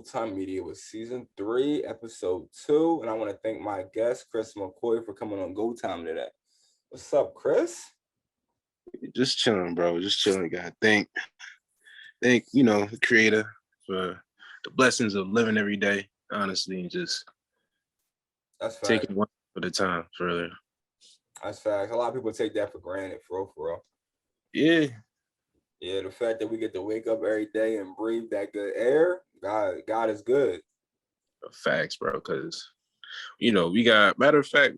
GoTimeMedia with season 3, episode 2. And I want to thank my guest, Chris Mckoy, for coming on GoTime today. What's up, Chris? Just chilling, bro. Just chilling. God, thank the Creator for the blessings of living every day. Honestly, and just That's fact. taking one at a time. Further. That's facts. A lot of people take that for granted, for real. Yeah. Yeah, the fact that we get to wake up every day and breathe that good air, God is good. Facts, bro. Because we got, matter of fact,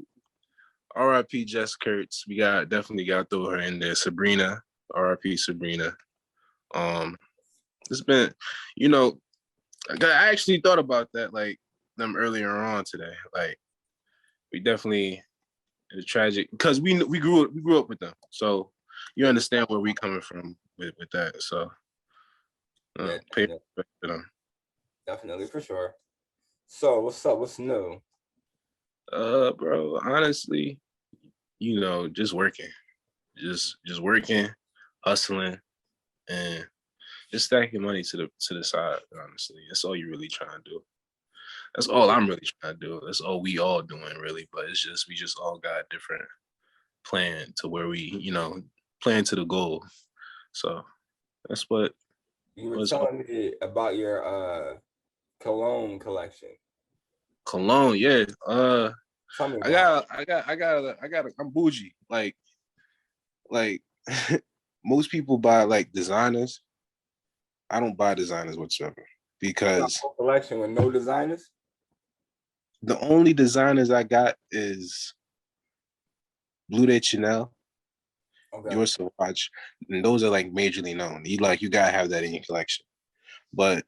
R.I.P. Jess Kurtz. We definitely got to throw her in there. Sabrina, R.I.P. Sabrina. It's been, I actually thought about that like them earlier on today. Like we definitely it's tragic because we grew up with them, so you understand where we coming from with that. So pay respect to them. Definitely, for sure. So what's up? What's new? Bro, honestly, just working, just working, hustling, and just stacking money to the side. Honestly, that's all you really trying to do. That's all I'm really trying to do. That's all we all doing really. But it's just we just all got different plan to where we, plan to the goal. So that's what You were telling me about your cologne collection. Cologne, yeah. Tell me about I'm bougie. Like most people buy like designers. I don't buy designers whatsoever because collection with no designers. The only designers I got is Blue de Chanel, Your Sauvage, and those are like majorly known. You gotta have that in your collection. But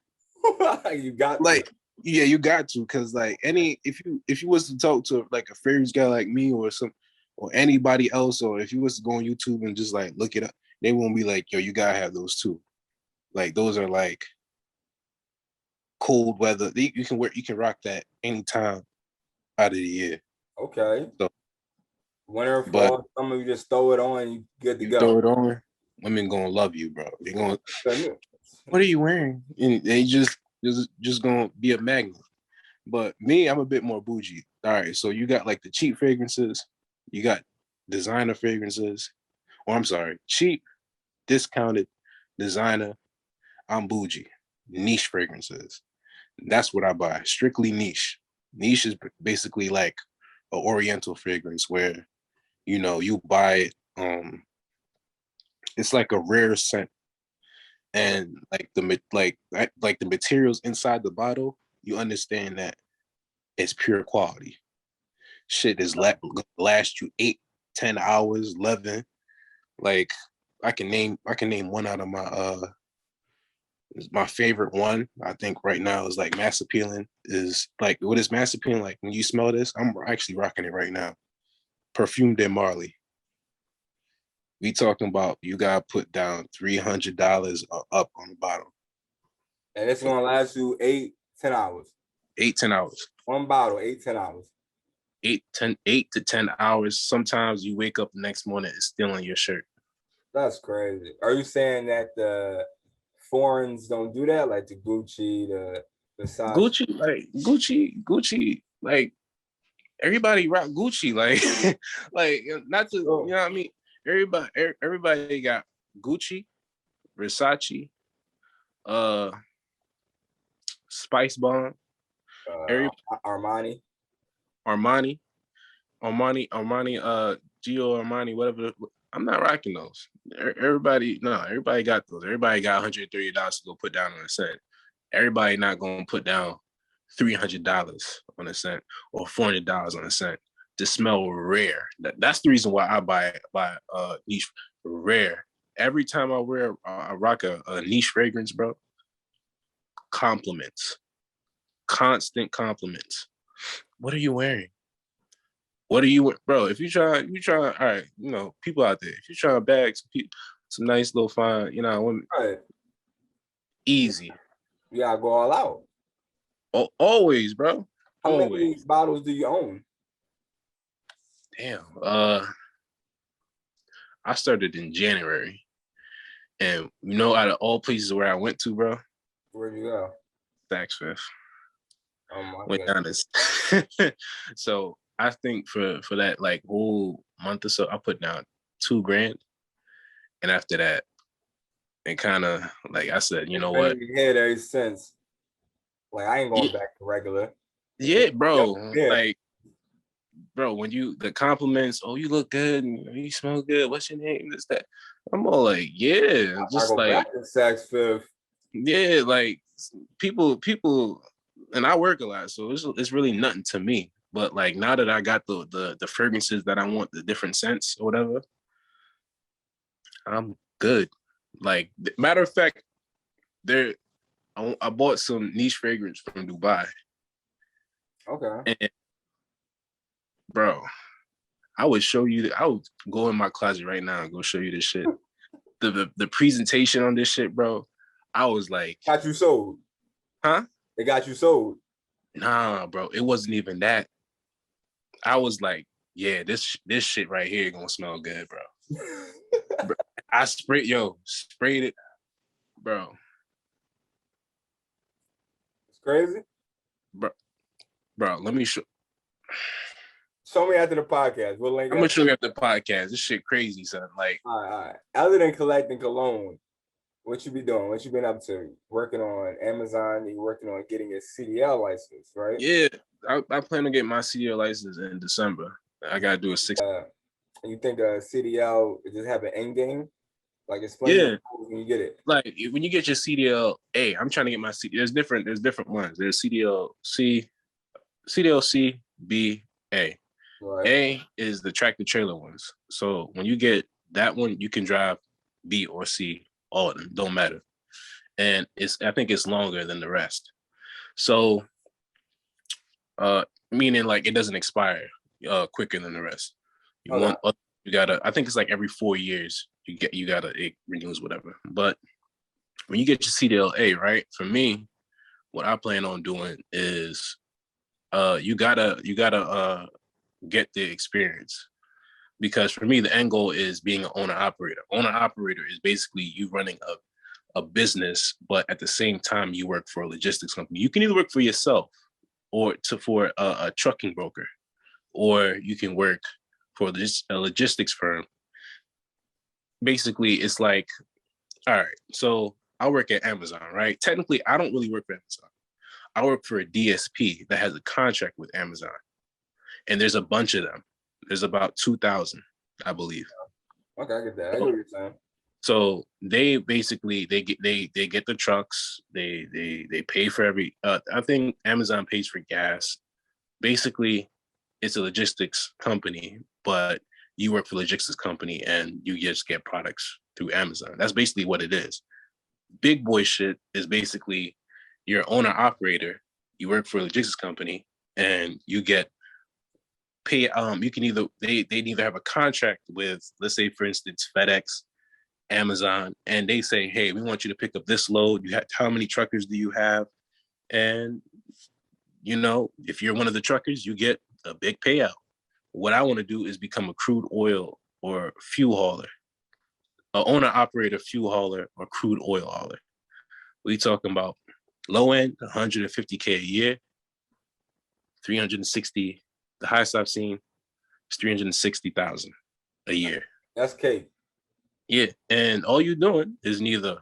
you got yeah, you got to, because like if you was to talk to like a fragrance guy like me or anybody else, or if you was to go on YouTube and just like look it up, they won't be like, yo, you gotta have those too. Like those are like cold weather. You can rock that anytime out of the year. Okay. So winter, fall, summer, you just throw it on, you good to go. Throw it on, women gonna love you, bro. They're gonna, what are you wearing? And they just gonna be a magnet. But me, I'm a bit more bougie. All right, so you got like the cheap fragrances, you got designer fragrances, or I'm sorry, cheap, discounted, designer. I'm bougie. Niche fragrances. That's what I buy. Strictly niche. Niche is basically like an oriental fragrance where, you buy it. It's like a rare scent, and like the materials inside the bottle, you understand that it's pure quality. Shit is last you 8-10 hours, 11. Like I can name one out of my favorite one. I think right now is like Mass Appealing. Is like, what is Mass Appealing? Like when you smell this, I'm actually rocking it right now. Perfume de Marley. We talking about you gotta put down $300 up on the bottle. And it's gonna last you 8-10 hours. 8-10 hours. One bottle, 8-10 hours. 8 to 10 hours. Sometimes you wake up the next morning, it's still in your shirt. That's crazy. Are you saying that the foreigners don't do that, like the Gucci, the Versace? Gucci, like everybody rock Gucci, like like not to, you know what I mean. Everybody got Gucci, Versace, Spice Bomb, Armani, Gio Armani, whatever. I'm not rocking those. Everybody got those. Everybody got $130 to go put down on a scent. Everybody not gonna put down $300 on a scent or $400 on a scent to smell rare. That's the reason why I buy niche rare. Every time I rock a niche fragrance, bro. Compliments, constant compliments. What are you wearing? What are you, bro? If you try, all right, people out there, if you try to bag some nice little fine, women, right. Easy. You gotta go all out. Always, bro. How many bottles do you own? Damn. I started in January, and out of all places where I went to, bro. Where'd you go? Saks Fifth. Oh my Went down goodness. this. So I think for that like whole month or so, I put down $2,000, and after that, it kind of like I said, you know what? Been in your head ever since. Like I ain't going Yeah, back to regular. yeah, bro. Yeah, Like, bro, when the compliments, oh, you look good, and you smell good. What's your name? This that. I'm all like, yeah, I just go like, back to Saks Fifth. yeah, like people, and I work a lot, so it's really nothing to me. But like now that I got the fragrances that I want, the different scents or whatever, I'm good. Like matter of fact, there I bought some niche fragrance from Dubai, Okay. and bro, I would show you. I would go in my closet right now and go show you this shit. The presentation on this shit, bro. I was like, Got you sold. huh? They got you sold. Nah, bro. It wasn't even that. I was like, yeah, this shit right here gonna smell good, bro. Bro, I sprayed it, bro. It's crazy. Bro, bro, let me show. Show me after the podcast. We'll link I'm gonna up. show you after the podcast. This shit crazy, son. Like, All right. Other than collecting cologne, what you be doing? What you been up to? Working on Amazon? You working on getting your CDL license, right? yeah, I plan to get my CDL license in December. I gotta do a 6. You think a CDL just have an end game? Like explain Yeah, the rules when you get it. like when you get your CDL A, I'm trying to get my C. There's different ones. There's CDL C, CDL C, B, A. Right. A is the tractor trailer ones. So when you get that one, you can drive B or C, all of them, don't matter. And I think it's longer than the rest. So meaning like it doesn't expire quicker than the rest. Okay. You gotta, I think it's like every 4 years you gotta, it renews whatever. But when you get your CDLA, right? For me, what I plan on doing is you gotta get the experience. Because for me, the end goal is being an owner operator. Owner operator is basically you running a business, but at the same time you work for a logistics company. You can either work for yourself or for a trucking broker, or you can work for a logistics firm. Basically, it's like, all right, so I work at Amazon, right? Technically, I don't really work for Amazon. I work for a DSP that has a contract with Amazon, and there's a bunch of them. There's about 2,000, I believe. Okay, I get that. I get what you're saying. So they basically they get the trucks. They pay for every. I think Amazon pays for gas. Basically, it's a logistics company, but you work for a logistics company and you just get products through Amazon. That's basically what it is. Big boy shit is basically you're owner operator. You work for a logistics company and you get pay. You can either they either have a contract with, let's say for instance, FedEx, Amazon, and they say, hey, we want you to pick up this load. You have, how many truckers do you have? And you know, if you're one of the truckers, you get a big payout. What I want to do is become a crude oil or fuel hauler, a owner operator fuel hauler or crude oil hauler. We talking about low end 150K a year, 360. The highest I've seen is 360,000 a year. That's cake. Yeah, and all you're doing is neither.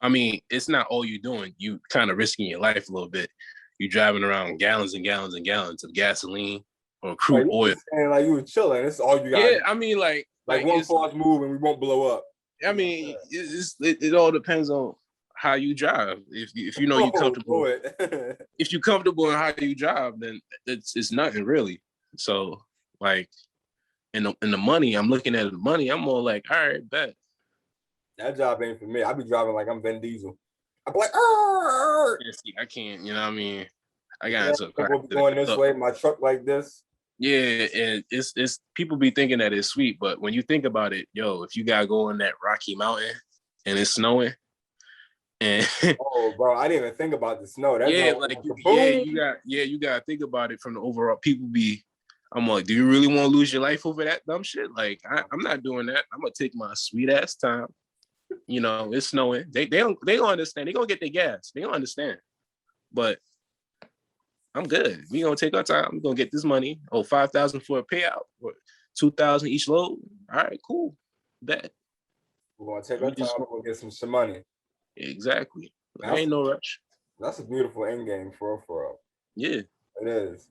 I mean, it's not all you're doing. You kind of risking your life a little bit. You're driving around gallons and gallons and gallons of gasoline or crude oil. And like you were chilling. That's all you got. Yeah, I mean, like one false move and we won't blow up. I mean, it all depends on how you drive. If you know you're comfortable, if you're comfortable in how you drive, then it's nothing really. So like, in the money, I'm looking at the money. I'm more like, all right, bet. That job ain't for me. I be driving like I'm Vin Diesel. I'm like, yeah, see, I can't. You know what I mean? I got into a car. We'll be going this way. My truck like this. Yeah, and it's people be thinking that it's sweet, but when you think about it, yo, if you gotta go on that Rocky Mountain and it's snowing, and oh, bro, I didn't even think about the snow. That's you gotta think about it from the overall. I'm like, do you really want to lose your life over that dumb shit? Like, I'm not doing that. I'm gonna take my sweet ass time It's snowing. They don't understand. They gonna get their gas. They don't understand. But I'm good. We gonna take our time. We're gonna get this money. Oh, 5,000 for a payout, or 2,000 each load. All right, cool. Bet. We're gonna take our We time. just We're gonna get some money. exactly. There That's ain't no rush. that's a beautiful end game for real. Yeah. It is.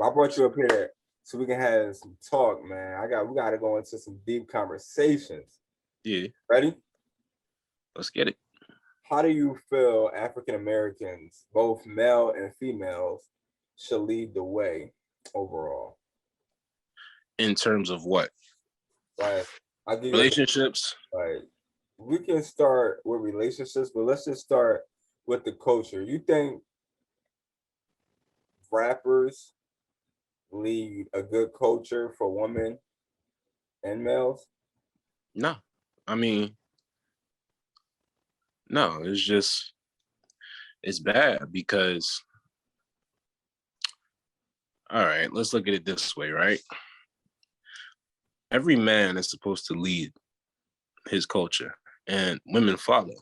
I brought you up here so we can have some talk, man. We gotta go into some deep conversations. Yeah. Ready? Let's get it. How do you feel African Americans, both male and females, should lead the way overall? In terms of what? Like, I'll give you Relationships. like we can start with relationships, but let's just start with the culture. You think rappers lead a good culture for women and males? No. I mean, no, it's bad because all right, let's look at it this way, right? Every man is supposed to lead his culture and women follow.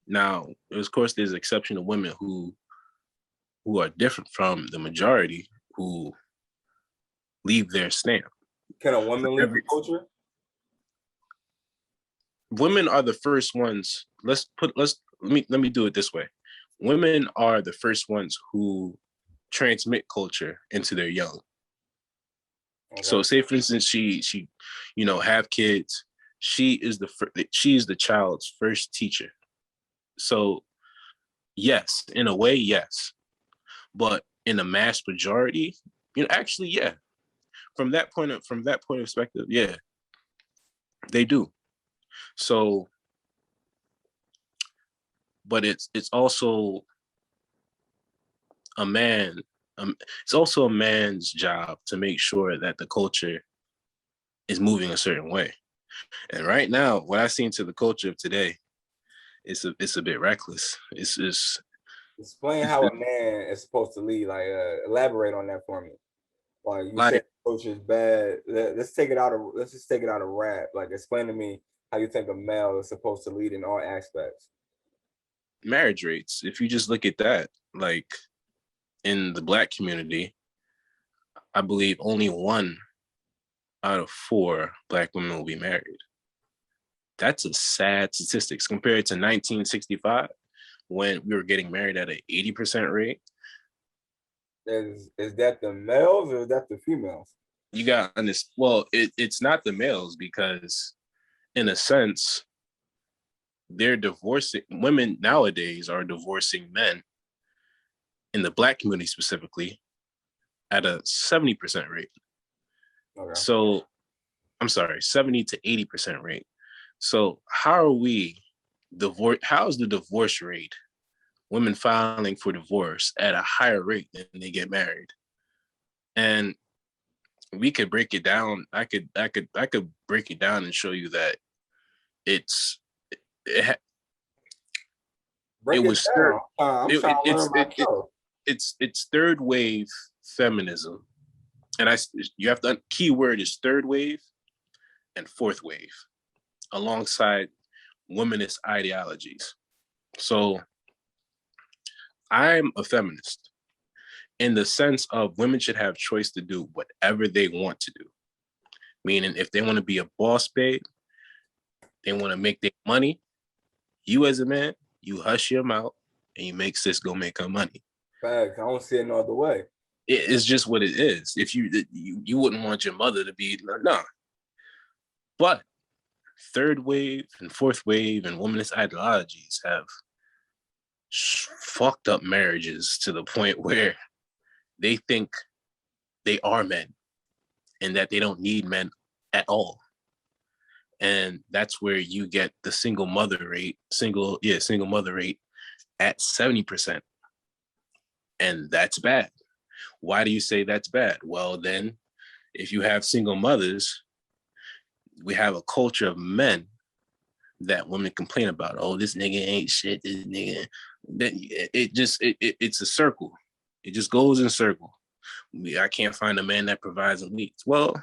Now, of course, there's exception of women who are different from the majority who leave their stamp. Can a woman lead the culture? Women are the first ones. Let me do it this way. Women are the first ones who transmit culture into their young. Okay. So say for instance, she have kids. She is the child's first teacher. So yes, in a way, yes. But in a mass majority, actually, yeah. From that point of perspective, yeah, they do. So, but it's also a man. It's also a man's job to make sure that the culture is moving a certain way. And right now, what I see into the culture of today, it's a bit reckless. It's explain how a man is supposed to lead. Like, elaborate on that for me. Like you said, culture is bad. Let's just take it out of rap. Like, explain to me how you think a male is supposed to lead in all aspects. Marriage rates. If you just look at that, like in the Black community, I believe only 1 out of 4 Black women will be married. That's a sad statistics compared to 1965 when we were getting married at an 80% rate. Is that the males or is that the females? You got this. Well, it's not the males because, in a sense, they're divorcing. Women nowadays are divorcing men in the Black community specifically at a 70% rate. Okay. So, I'm sorry, 70 to 80% rate. So how is the divorce rate, women filing for divorce at a higher rate than they get married? And we could break it down. I could break it down and show you that it's third wave feminism. And you have to, key word is third wave and fourth wave, alongside womanist ideologies. So I'm a feminist in the sense of women should have choice to do whatever they want to do. Meaning if they want to be a boss babe, they want to make their money, you as a man, you hush your mouth and you make sis go make her money. Facts. I don't see it no other way. It's just what it is. If you wouldn't want your mother to be, no. But third wave and fourth wave and womanist ideologies have fucked up marriages to the point where they think they are men and that they don't need men at all. And that's where you get the single mother rate at 70%. And that's bad. Why do you say that's bad? Well, then if you have single mothers, we have a culture of men that women complain about. Oh, this nigga ain't shit. This nigga. It's a circle. It just goes in circle. I can't find a man that provides and leads. Well,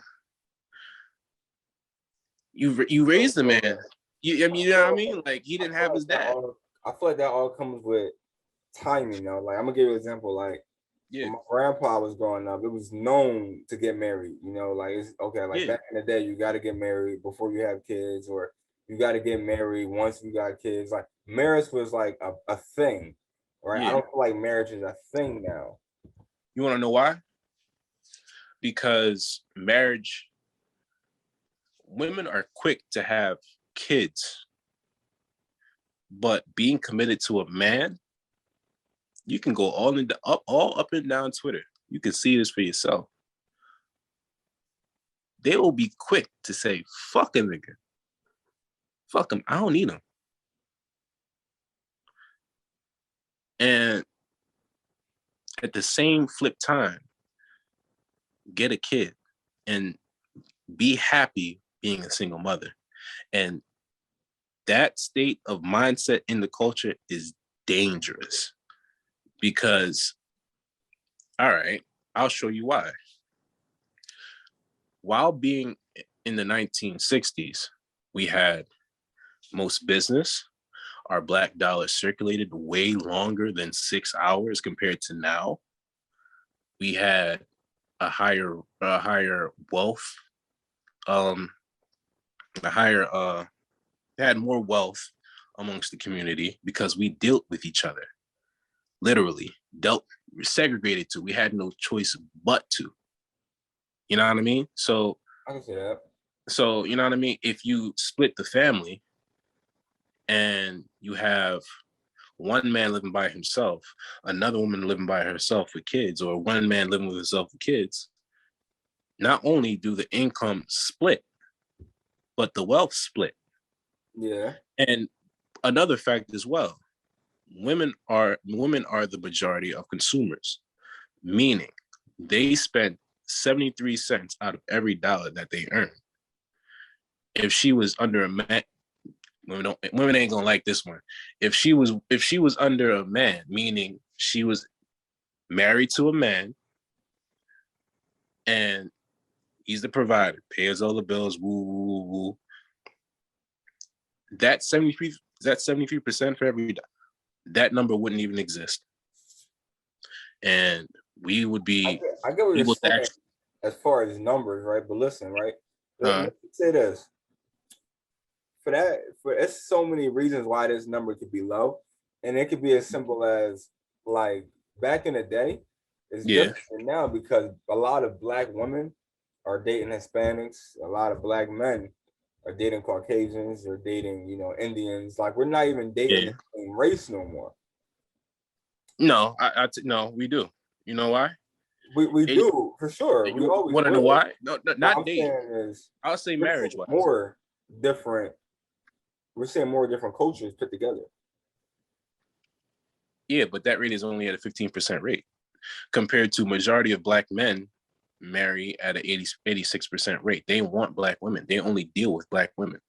you raise the man. I mean, you know what I mean? Like he didn't have his dad. I feel like that all comes with timing, though. Like I'm gonna give you an example. Like Yeah, when my grandpa was growing up, it was known to get married. Like it's okay. Like yeah, back in the day, you got to get married before you have kids, or you got to get married once you got kids. Like marriage was like a thing, right? I yeah. don't feel like marriage is a thing now. You want to know why? Because women are quick to have kids, but being committed to a man, you can go all up and down Twitter. You can see this for yourself. They will be quick to say, fuck a nigga. Fuck him. I don't need him. And at the same flip time, get a kid and be happy being a single mother. And that state of mindset in the culture is dangerous because, all right, I'll show you why. While being in the 1960s, we had most business. Our black dollar circulated way longer than 6 hours compared to now. We had a higher wealth, a higher had more wealth amongst the community because we dealt with each other, literally segregated to. We had no choice but to. You know what I mean? So I can say that. So you know what I mean? If you split the family and you have one man living by himself, another woman living by herself with kids, or one man living with himself with kids, not only do the income split, but the wealth split. Yeah. And another fact as well, women are the majority of consumers, meaning they spend 73 cents out of every dollar that they earn. If she was under a man, women ain't gonna like this one. If she was under a man, meaning she was married to a man and he's the provider, pays all the bills, woo, woo, woo, woo. That 73% for every, that number wouldn't even exist. And we would be I get what you're able to saying actually, as far as numbers, right? But listen, right? Let me say this. It's so many reasons why this number could be low. And it could be as simple as like back in the day, it's yeah, different now because a lot of black women are dating Hispanics, a lot of black men are dating Caucasians, or dating, Indians. Like we're not even dating yeah. the same race no more. No, no, we do. You know why? We do for sure. We You always want to know will. why? No, What not I'm date. saying is I'll say marriage wise. more different. We're seeing more different cultures put together. Yeah, but that rate is only at a 15% rate compared to majority of black men marry at an 86% rate. They want black women. They only deal with black women.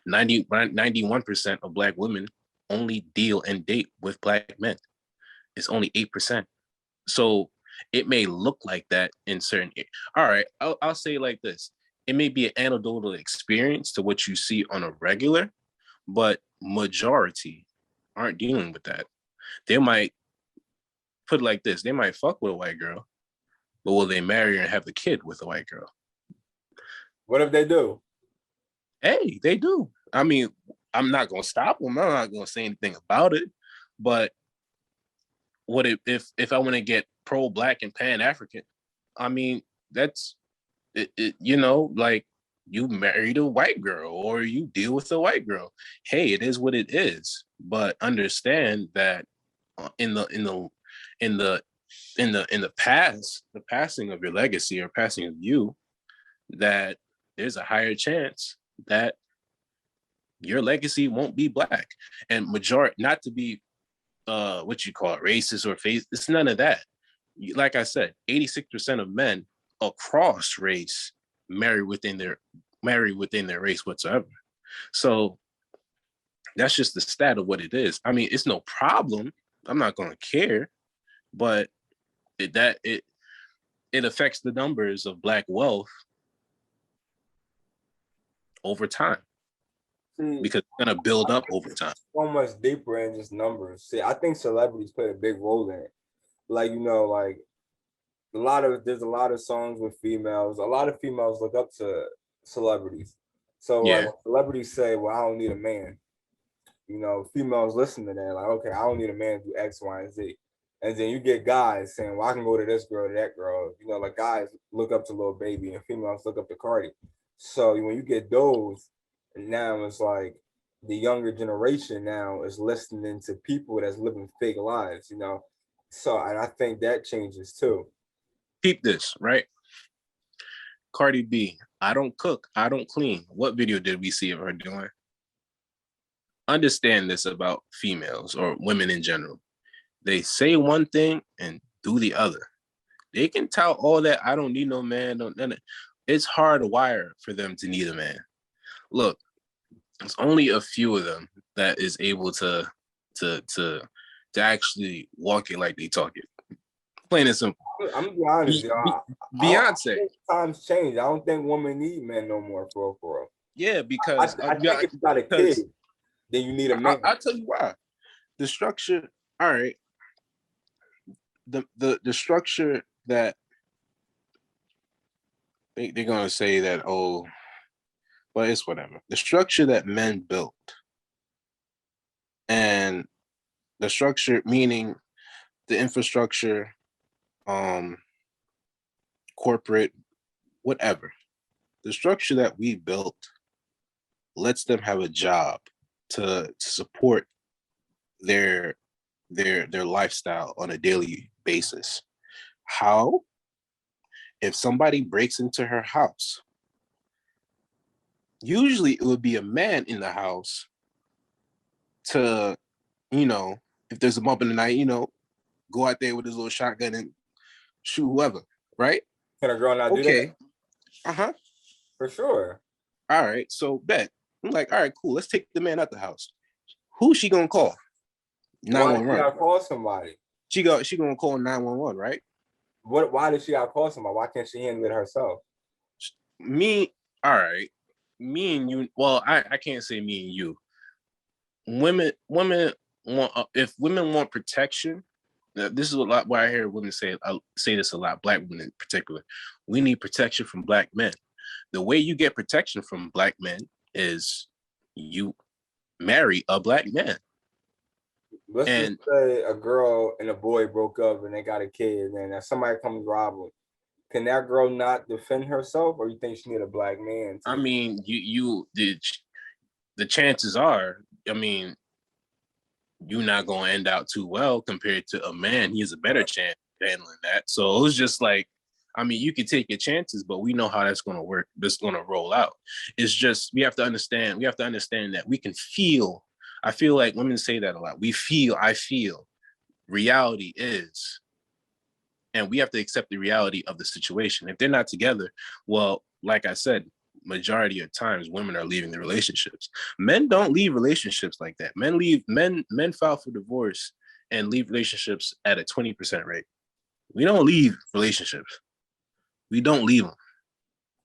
91% of black women only deal and date with black men. It's only 8%. So it may look like that in certain. All right, I'll say like this. It may be an anecdotal experience to what you see on a regular, but majority aren't dealing with that. They might put it like this. They might fuck with a white girl, but will they marry her and have a kid with a white girl? What if they do? Hey, they do. I mean, I'm not gonna stop them. I'm not gonna say anything about it. But what if I want to get pro-black and pan-African? I mean, that's like you married a white girl or you deal with a white girl. Hey, it is what it is. But understand that in the past, the passing of your legacy or passing of you, that there's a higher chance that your legacy won't be black. And majority, not to be what you call it, racist or face, it's none of that. Like I said, 86% of men across race marry within their race whatsoever. So that's just the stat of what it is. I mean, it's no problem. I'm not gonna care, but it affects the numbers of black wealth over time. because it's gonna build up over time. So much deeper in just numbers. See, I think celebrities play a big role in it. Like, like there's a lot of songs with females. A lot of females look up to celebrities. So like when celebrities say, "Well, I don't need a man," females listen to that. Like, okay, I don't need a man to do X, Y, and Z. And then you get guys saying, "Well, I can go to this girl, to that girl." Like guys look up to Lil Baby, and females look up to Cardi. So when you get those, now it's like the younger generation now is listening to people that's living fake lives. So and I think that changes too. Keep this, right? Cardi B, I don't cook, I don't clean. What video did we see of her doing? Understand this about females or women in general. They say one thing and do the other. They can tout all that, I don't need no man. It's hardwired for them to need a man. Look, there's only a few of them that is able to actually walk it like they talk it. Plain and simple. I'm gonna be honest, y'all. Beyonce. Times change. I don't think women need men no more, for real. Yeah, because I think if you got a kid, then you need a man. I'll tell you why. The structure, all right. The structure that they're gonna say that, but it's whatever. The structure that men built, and the structure meaning the infrastructure, corporate, whatever. The structure that we built lets them have a job to support their lifestyle on a daily basis. How? If somebody breaks into her house, usually it would be a man in the house to, if there's a bump in the night, go out there with his little shotgun and shoot whoever, right? Can a girl not do that? Uh-huh. For sure. All right, so bet. I'm like, all right, cool. Let's take the man out the house. Who's she gonna call? 911. Why gotta call somebody? She gonna call 911, right? Why did she gotta call somebody? Why can't she handle it herself? All right. Me and you. Well, I can't say me and you. Women want, if women want protection. This is a lot why I hear women say this a lot. Black women in particular, we need protection from black men. The way you get protection from black men is you marry a black man. Let's just say a girl and a boy broke up and they got a kid, and if somebody comes rob them, can that girl not defend herself, or you think she need a black man? I mean, the chances are, I mean, you're not gonna end out too well compared to a man. He has a better chance of handling that. So it was just like, I mean, you can take your chances, but we know how that's gonna work. That's gonna roll out. It's just we have to understand that we can feel. I feel like women say that a lot. I feel. Reality is. And we have to accept the reality of the situation. If they're not together, well, like I said, majority of times women are leaving the relationships. Men don't leave relationships like that. Men file for divorce and leave relationships at a 20% rate. We don't leave relationships. We don't leave them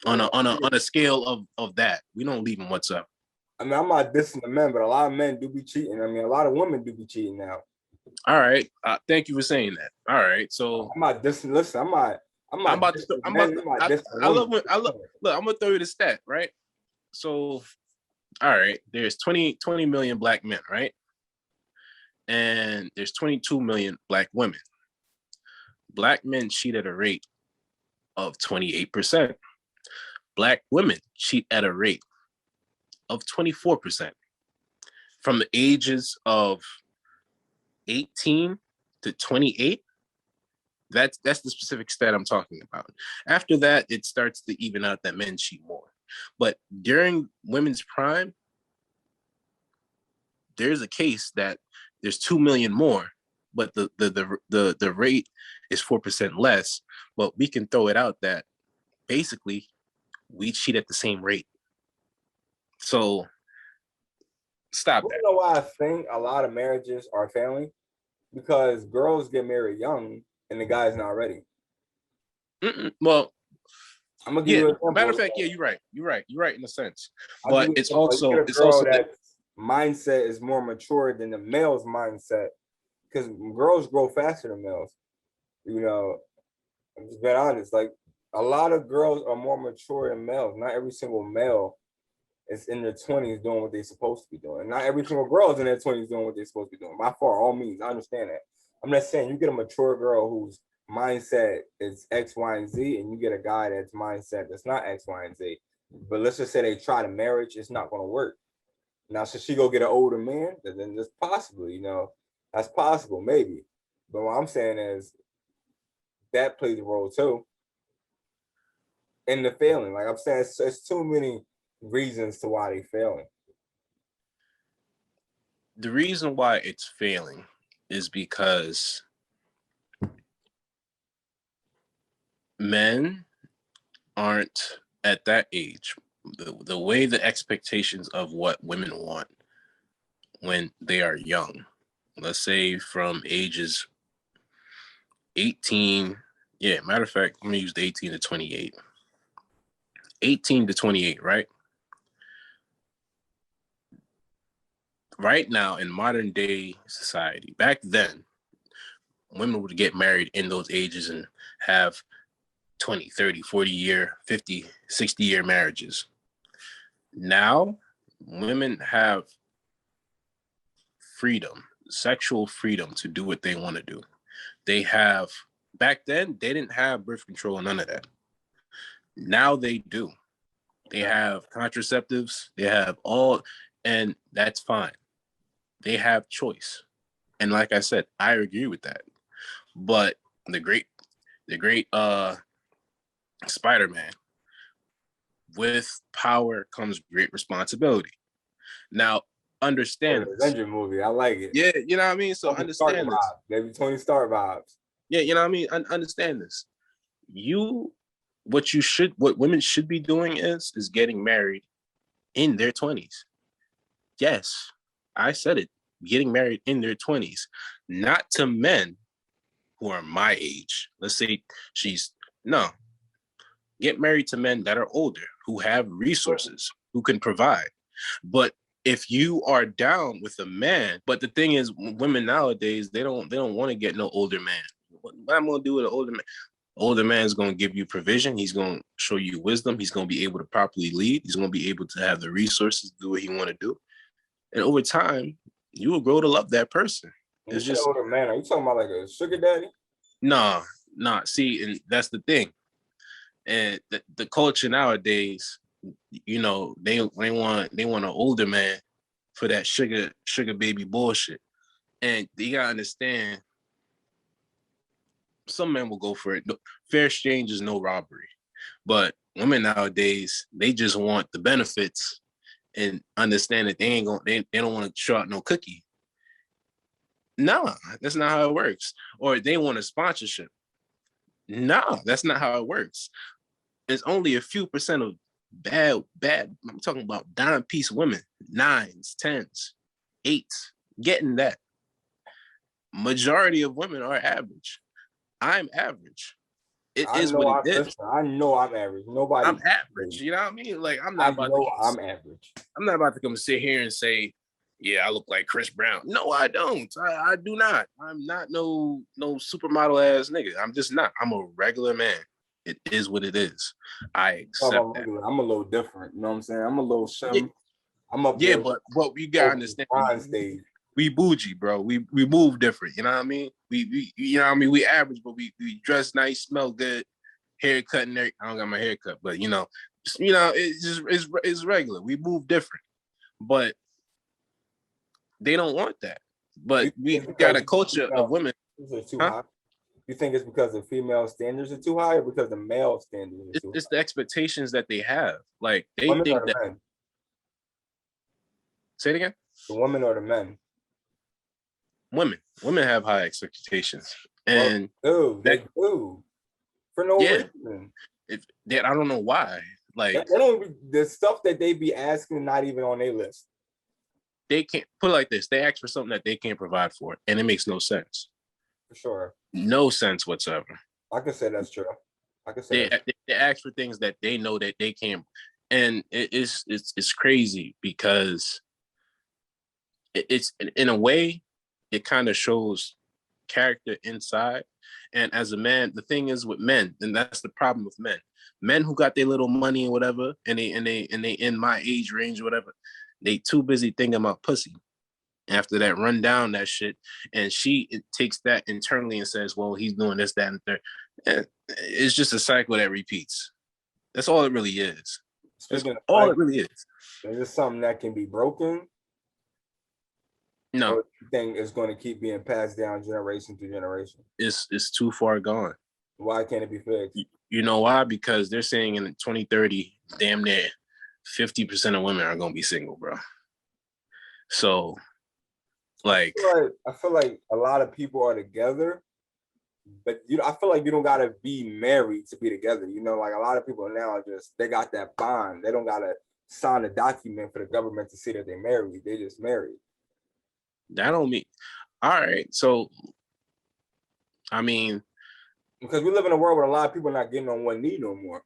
on a scale of that. We don't leave them whatsoever. I mean, I'm not dissing the men, but a lot of men do be cheating. I mean, a lot of women do be cheating now. All right. Thank you for saying that. All right. So I'm not dissing. Listen, I'm not. I love when look, I'm gonna throw you the stat, right? So all right, there's 20 million black men, right? And there's 22 million black women. Black men cheat at a rate of 28%. Black women cheat at a rate of 24%. From the ages of 18 to 28, that's the specific stat I'm talking about. After that, it starts to even out that men cheat more. But during women's prime, there's a case that there's 2 million more, but the rate is 4% less. But we can throw it out that basically we cheat at the same rate. So stop that. You know why I think a lot of marriages are failing? Because girls get married young and the guy's not ready. Well, I'm gonna give you an example. Matter of fact, yeah, you're right. You're right in a sense. I'll But give you it's example. also You get a girl that mindset is more mature than the male's mindset, because girls grow faster than males. You know, I'm just being honest. Like a lot of girls are more mature than males. Not every single male is in their 20s doing what they're supposed to be doing. Not every single girl is in their 20s doing what they're supposed to be doing. By far, all means, I understand that. I'm not saying you get a mature girl whose mindset is X, Y, and Z, and you get a guy that's mindset that's not X, Y, and Z. But let's just say they try to marriage, it's not going to work. Now, should she go get an older man? Then it's possible, that's possible, maybe. But what I'm saying is that plays a role too in the failing. Like I'm saying, it's too many reasons to why they failing. The reason why it's failing is because men aren't at that age. The way the expectations of what women want when they are young, let's say from ages 18, matter of fact, I'm gonna use the 18 to 28. 18 to 28, right? Right now in modern day society, back then, women would get married in those ages and have 20, 30, 40 year, 50, 60 year marriages. Now, women have freedom, sexual freedom to do what they want to do. They have, back then, they didn't have birth control, none of that. Now they do. They have contraceptives, they have all, and that's fine. They have choice. And like I said, I agree with that. But the great Spider-Man, with power comes great responsibility. Now, understand this. Avenger movie, I like it. Yeah, you know what I mean? So Tony understand this. Maybe Tony Stark vibes. Yeah, you know what I mean? Understand this. What women should be doing is getting married in their 20s. Yes, I said it. Getting married in their 20s. Not to men who are my age. Let's say get married to men that are older, who have resources, who can provide. But if you are down with a man, but the thing is, women nowadays, they don't want to get no older man. What I'm gonna do with an older man? Older man's gonna give you provision. He's gonna show you wisdom. He's gonna be able to properly lead. He's gonna be able to have the resources to do what he want to do. And over time, you will grow to love that person. It's just older man. Are you talking about like a sugar daddy? Nah. See, and that's the thing. And the culture nowadays, they want an older man for that sugar baby bullshit. And you gotta understand, some men will go for it. Fair exchange is no robbery. But women nowadays, they just want the benefits and understand that they don't want to show out no cookie. No, that's not how it works. Or they want a sponsorship. No, that's not how it works. There's only a few percent of bad, I'm talking about dime piece women, 9s, 10s, 8s, getting that. Majority of women are average. I'm average. It is what it is. Listen, I know I'm average. Nobody. I'm average. You know what I mean? Like I'm average. I'm not about to come sit here and say, yeah, I look like Chris Brown. No, I don't. I do not. I'm not no supermodel ass nigga. I'm just not. I'm a regular man. It is what it is. I accept that. I'm a little different. You know what I'm saying? I'm a little shim. Yeah. I'm up there. But you gotta understand. We bougie, bro. We move different. You know what I mean? We you know what I mean? We average, but we dress nice, smell good, haircut and everything. I don't got my haircut, but it's regular. We move different, but they don't want that. But we got a culture of women. Too high? You think it's because the female standards are too high, or because the male standards are too high? It's the expectations that they have. Like they think that. Men? Say it again. The women or the men? Women have high expectations, and they do for no reason. I don't know why. Like the stuff that they be asking, not even on their list. They can't put it like this. They ask for something that they can't provide for, and it makes no sense. For sure, no sense whatsoever. I can say that's true. I can say They ask for things that they know that they can't, and it's crazy because it's in a way it kind of shows character inside. And as a man, the thing is with men, and that's the problem with men. Men who got their little money and whatever, and they in my age range or whatever, they too busy thinking about pussy. After that, run down that shit, and it takes that internally and says, "Well, he's doing this, that, and third." And it's just a cycle that repeats. That's all it really is. That's all it really is. Is this something that can be broken? No. Or you think it's going to keep being passed down generation to generation? It's too far gone. Why can't it be fixed? You know why? Because they're saying in 2030, damn near 50% of women are going to be single, bro. So, like, I feel like a lot of people are together, but I feel like you don't gotta be married to be together. You know, like a lot of people now they got that bond. They don't gotta sign a document for the government to say that they're married. They just married. That don't mean. All right, so I mean, because we live in a world where a lot of people are not getting on one knee no more.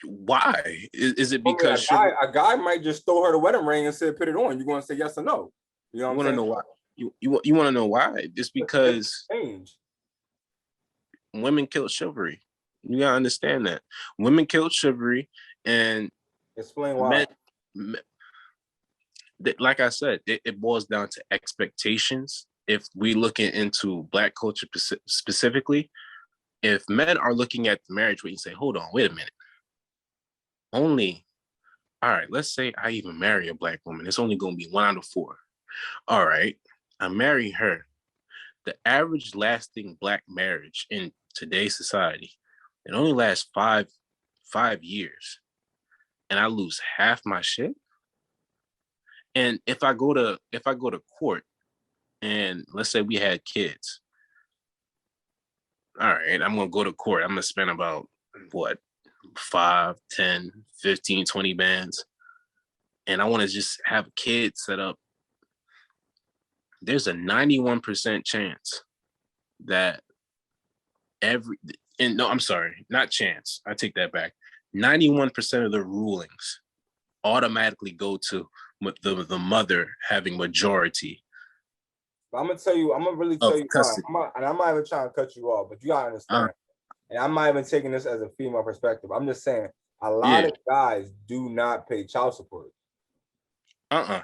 Why? Is it because a guy might just throw her the wedding ring and say, "Put it on"? You're going to say yes or no? You know what I'm saying? Know why? You want to know why? It's because women killed chivalry. You gotta understand that women killed chivalry, and explain why. Like I said, it boils down to expectations. If we look into Black culture specifically, if men are looking at the marriage, where you say, "Hold on, wait a minute." All right, let's say I even marry a Black woman. It's only going to be 1 out of 4. All right, I marry her. The average lasting Black marriage in today's society, it only lasts five years, and I lose half my shit. And if I go to court, and let's say we had kids, all right, I'm gonna go to court. I'm gonna spend about what, 5, 10, 15, 20 bands, and I want to just have a kid set up. There's a 91% chance that I'm sorry, not chance. I take that back. 91% of the rulings automatically go to the mother having majority. But I'm gonna really tell you why. And I'm not even trying to cut you off, but you gotta understand. And I'm not even taking this as a female perspective. I'm just saying a lot of guys do not pay child support. You know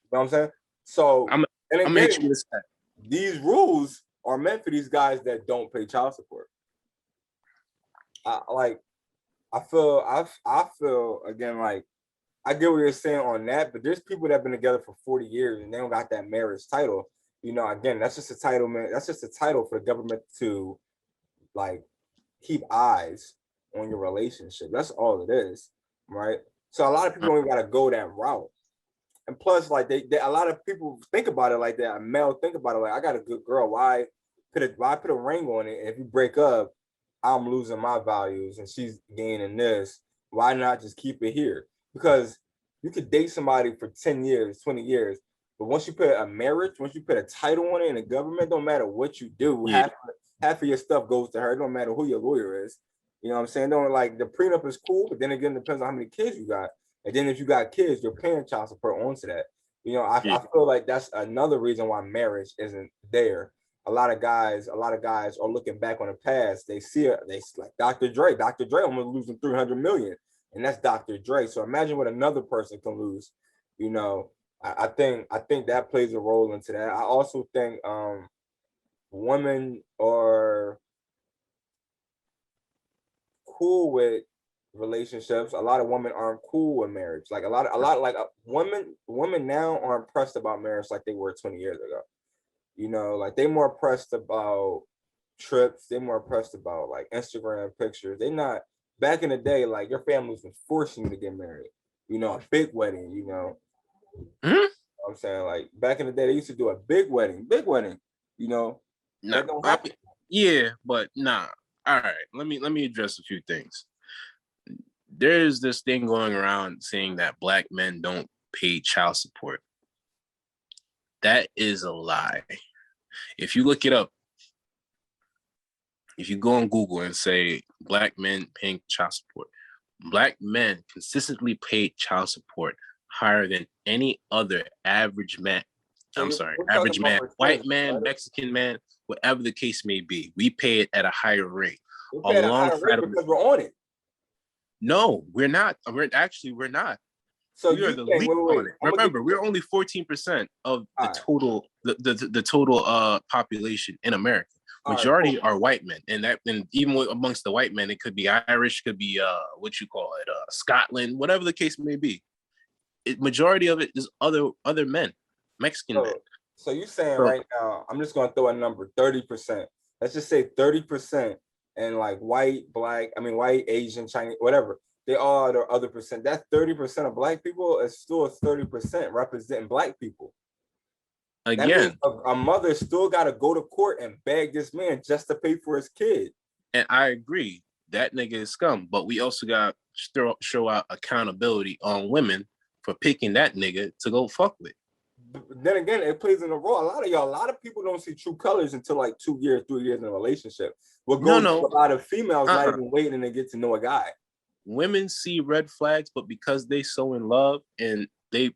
what I'm saying? So I'm these rules are meant for these guys that don't pay child support. I feel again, like, I get what you're saying on that, but there's people that have been together for 40 years and they don't got that marriage title. You know, again, that's just a title, man. That's just a title for the government to, like, keep eyes on your relationship. That's all it is, right? So a lot of people don't even got to go that route. And plus, like, a lot of people think about it like that. A male think about it like, I got a good girl. Why put a ring on it? And if you break up, I'm losing my values and she's gaining this. Why not just keep it here? Because you could date somebody for 10 years, 20 years, but once you put a marriage, once you put a title on it in the government, don't matter what you do, half of your stuff goes to her. It don't matter who your lawyer is. You know what I'm saying? Don't, like, the prenup is cool, but then again, it depends on how many kids you got. And then if you got kids, you're paying child support onto that. You know, I feel like that's another reason why marriage isn't there. A lot of guys are looking back on the past. They see it, they like Dr. Dre. Dr. Dre almost losing 300 million. And that's Dr. Dre. So imagine what another person can lose. You know, I think that plays a role into that. I also think women are cool with relationships. A lot of women aren't cool with marriage. Like women now aren't pressed about marriage like they were 20 years ago. You know, like they more pressed about trips. They more pressed about, like, Instagram pictures. They not, back in the day, like, your families was forcing you to get married. You know, a big wedding, you know. You know what I'm saying? Like, back in the day, they used to do a big wedding, you know. That don't happen. Yeah, but nah. All right, let me address a few things. There's this thing going around saying that Black men don't pay child support. That is a lie. If you look it up, if you go on Google and say black men paying child support, black men consistently paid child support higher than any other average man. So we're talking Average man, about white percentage, man, right? Mexican man, whatever the case may be. We pay it at a higher rate. We pay at a higher Alongside rate of because we're on it. no, we're not. We're not. So We are you the think, least on it. I'm gonna Remember, we're only 14% of the right. total the total population in America. Majority are white men, and even amongst the white men, it could be Irish, could be Scotland, whatever the case may be. Majority of it is other men, Mexican men. So you're saying right now, I'm just gonna throw a number, 30%. Let's just say 30%, and like white, black, white, Asian, Chinese, whatever. They all are the other percent. That 30% of black people is still 30% representing black people. Again, that means a mother still got to go to court and beg this man just to pay for his kid. And I agree, that nigga is scum. But we also got to show out accountability on women for picking that nigga to go fuck with. But then again, it plays in a role. A lot of people don't see true colors until like 2 years, 3 years in a relationship. What goes to a lot of females not even waiting to get to know a guy. Women see red flags, but because they so in love and they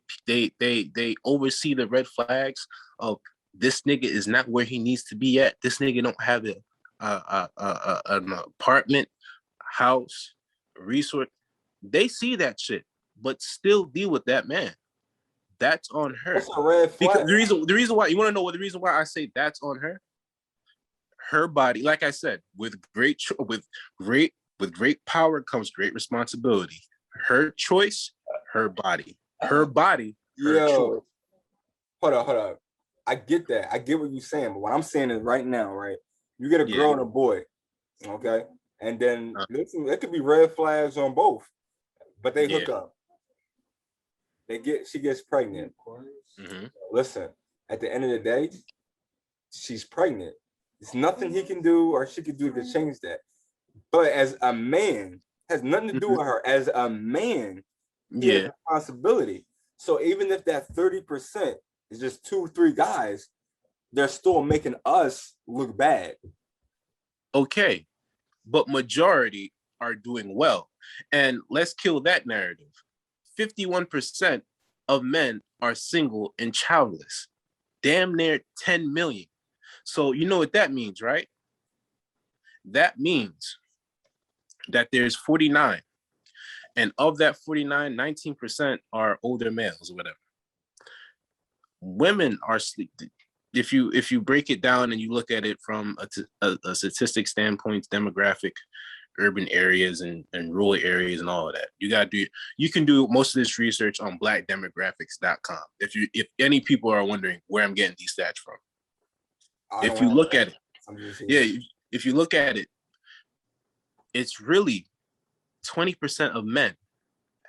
oversee the red flags of this nigga is not where he needs to be at. This nigga don't have an apartment, house, resort. They see that shit, but still deal with that man. That's on her. That's a red flag. Because the reason why you want to know what the reason why I say that's on her. Her body, like I said, with great power comes great responsibility. Her choice, her body. Her body, her choice. Hold up. I get that. I get what you're saying, but what I'm saying is right now, right? You get a girl and a boy, okay? And then listen, it could be red flags on both, but they hook up. She gets pregnant. Mm-hmm. Listen, at the end of the day, she's pregnant. There's nothing he can do or she can do to change that. But as a man, has nothing to do with her. As a man, he has responsibility. So even if that 30% is just 2-3 guys, they're still making us look bad. Okay, but majority are doing well. And let's kill that narrative. 51% of men are single and childless. Damn near 10 million. So you know what that means, right? That means that there's 49. And of that 49, 19% are older males or whatever. Women are if you break it down and you look at it from a statistic standpoint, demographic, urban areas and rural areas and all of that. You can do most of this research on blackdemographics.com. If any people are wondering where I'm getting these stats from. If you look at it, if you look at it, it's really 20% of men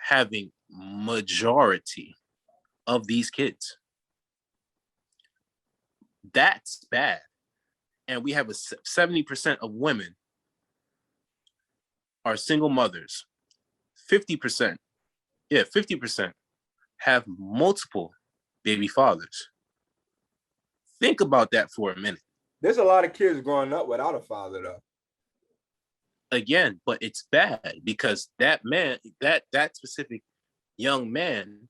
having majority of these kids. That's bad. And we have 70% of women are single mothers. 50% have multiple baby fathers. Think about that for a minute. There's a lot of kids growing up without a father, though. Again, but it's bad because that man, that specific young man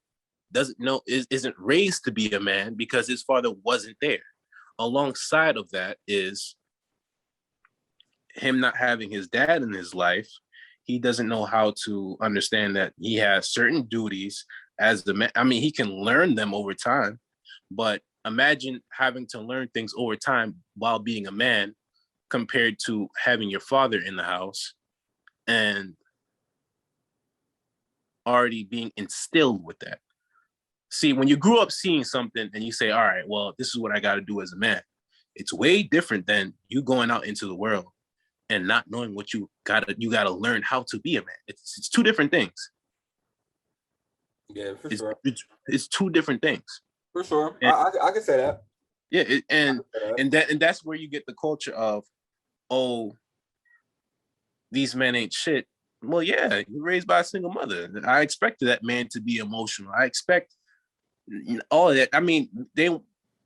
isn't raised to be a man because his father wasn't there. Alongside of that is him not having his dad in his life. He doesn't know how to understand that he has certain duties as the man. I mean, he can learn them over time, but imagine having to learn things over time while being a man compared to having your father in the house and already being instilled with that. See, when you grew up seeing something and you say, all right, well, this is what I got to do as a man. It's way different than you going out into the world and not knowing what you gotta learn how to be a man. It's two different things. Yeah, for sure. It's two different things. For sure. And, I can say that. Yeah, and that's where you get the culture of, oh, these men ain't shit. Well, yeah, you're raised by a single mother. I expected that man to be emotional. I expect all of that. I mean,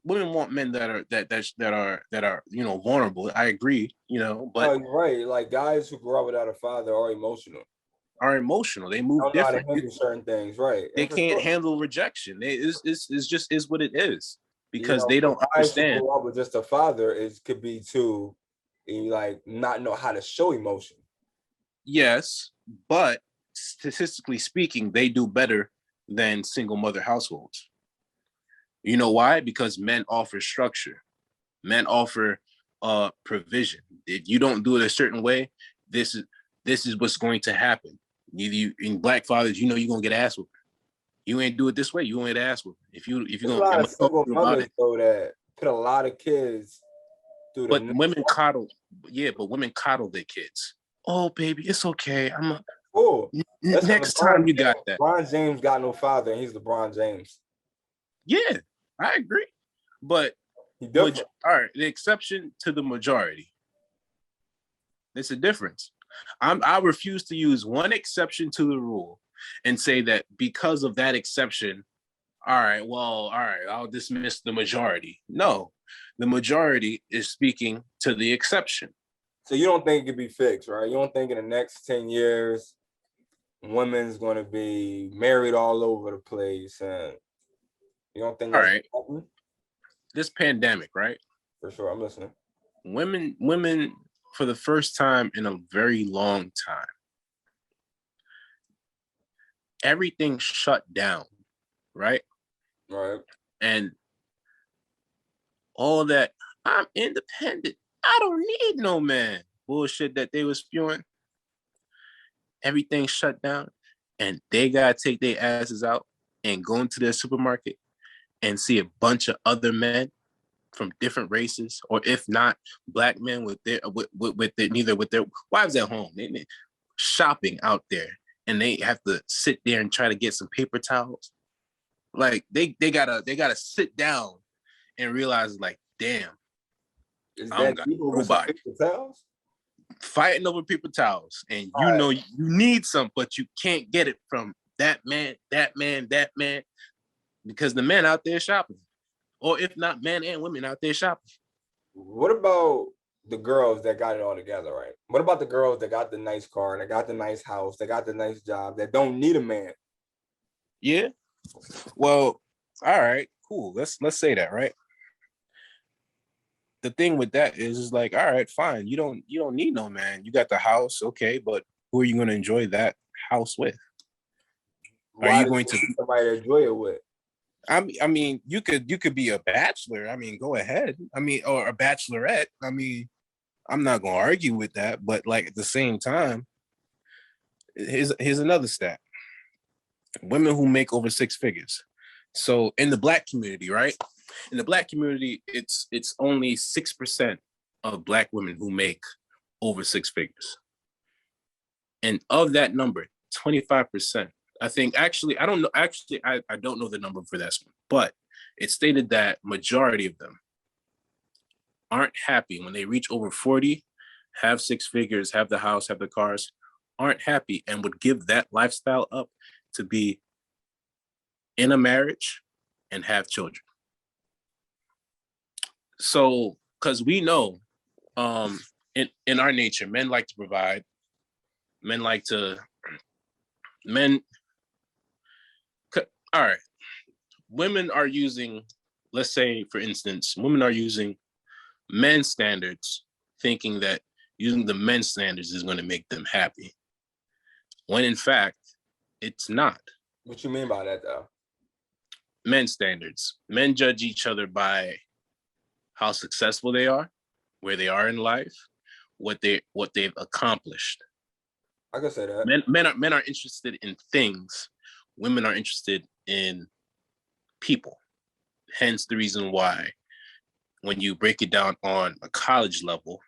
women want men that are vulnerable. I agree, but you're right. Like guys who grow up without a father are emotional. Are emotional. They move Don't know how to different. handle certain things, right? They And for can't sure, handle rejection. It's just is what it is you because know, they for don't guys who understand. grow up with just a father, it could be too, like not know how to show emotion. Yes, but statistically speaking, they do better than single mother households. You know why? Because men offer structure. Men offer provision. If you don't do it a certain way, this is what's going to happen. You in black fathers, you're gonna get ass whooped. You ain't do it this way, you gonna get ass whooped. If you There's a gonna, lot I'm of gonna talk single to you about mothers it. though that put a lot of kids through But the. women coddle, yeah, but women coddle their kids. Oh, baby, it's okay. Oh, listen, Next time you got that. LeBron James got no father, and he's LeBron James. Yeah, I agree. But all right, the exception to the majority. There's a difference. I refuse to use one exception to the rule and say that because of that exception, all right, I'll dismiss the majority. No, the majority is speaking to the exception. So you don't think it could be fixed, right? You don't think in the next 10 years, women's going to be married all over the place, and you don't think All that's right, happening? this pandemic, right? For sure, I'm listening. Women, for the first time in a very long time, everything shut down, right? Right. And all that, I'm independent. I don't need no man. Bullshit that they was spewing. Everything shut down, and they gotta take their asses out and go into their supermarket and see a bunch of other men from different races, or if not, black men with neither with their wives at home, they shopping out there, and they have to sit there and try to get some paper towels. Like they gotta sit down and realize, like, damn, Is I don't that got people with nobody. paper towels? Fighting over paper towels, and Right. you need some, but you can't get it from that man, because the men out there shopping, or if not, men and women out there shopping. What about the girls that got it all together, right? What about the girls that got the nice car, that got the nice house, that got the nice job, that don't need a man? Yeah. Well, all right, cool. Let's say that, right? The thing with that is like, all right, fine. You don't need no man. You got the house, okay, but who are you going to enjoy that house with? Are Why you does going to somebody to enjoy it with? I mean, you could be a bachelor. I mean, go ahead. I mean, or a bachelorette. I mean, I'm not gonna argue with that, but like at the same time, here's another stat: women who make over six figures. So in the black community, right? In the black community, it's only 6% of black women who make over six figures, and of that number, 25%. I think actually, I don't know. Actually, I don't know the number for this one, but it stated that majority of them aren't happy when they reach over 40, have six figures, have the house, have the cars, aren't happy and would give that lifestyle up to be in a marriage and have children. So, because we know in our nature, men like to provide, men like to, men, all right, women are using, let's say, for instance, women are using men's standards, thinking that using the men's standards is going to make them happy, when in fact, it's not. What you mean by that, though? Men's standards. Men judge each other by how successful they are, where they are in life, what they've accomplished. I can say that. Men are interested in things. Women are interested in people. Hence the reason why, when you break it down on a college level,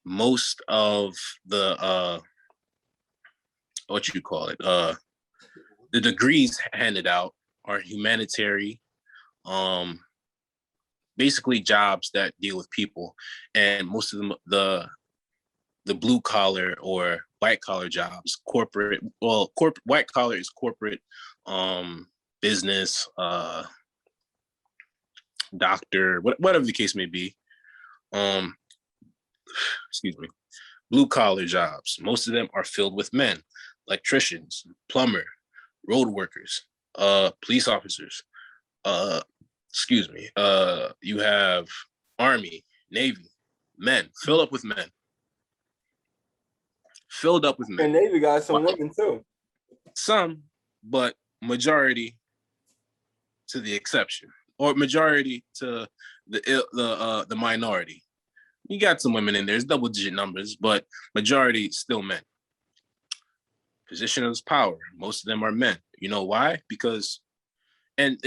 most of the what you call it, the degrees handed out are humanitarian, basically jobs that deal with people, and most of them the blue collar or white collar jobs, corporate. Well, white collar is corporate, business, doctor, whatever the case may be. Excuse me. Blue collar jobs. Most of them are filled with men, electricians, plumber, road workers, police officers. Excuse me. You have Army, Navy, men, filled up with men. Filled up with men. And Navy got some women too. Some, but majority to the exception, or majority to the minority. You got some women in there. It's double-digit numbers, but majority still men. Position of power. Most of them are men. You know why? Because, and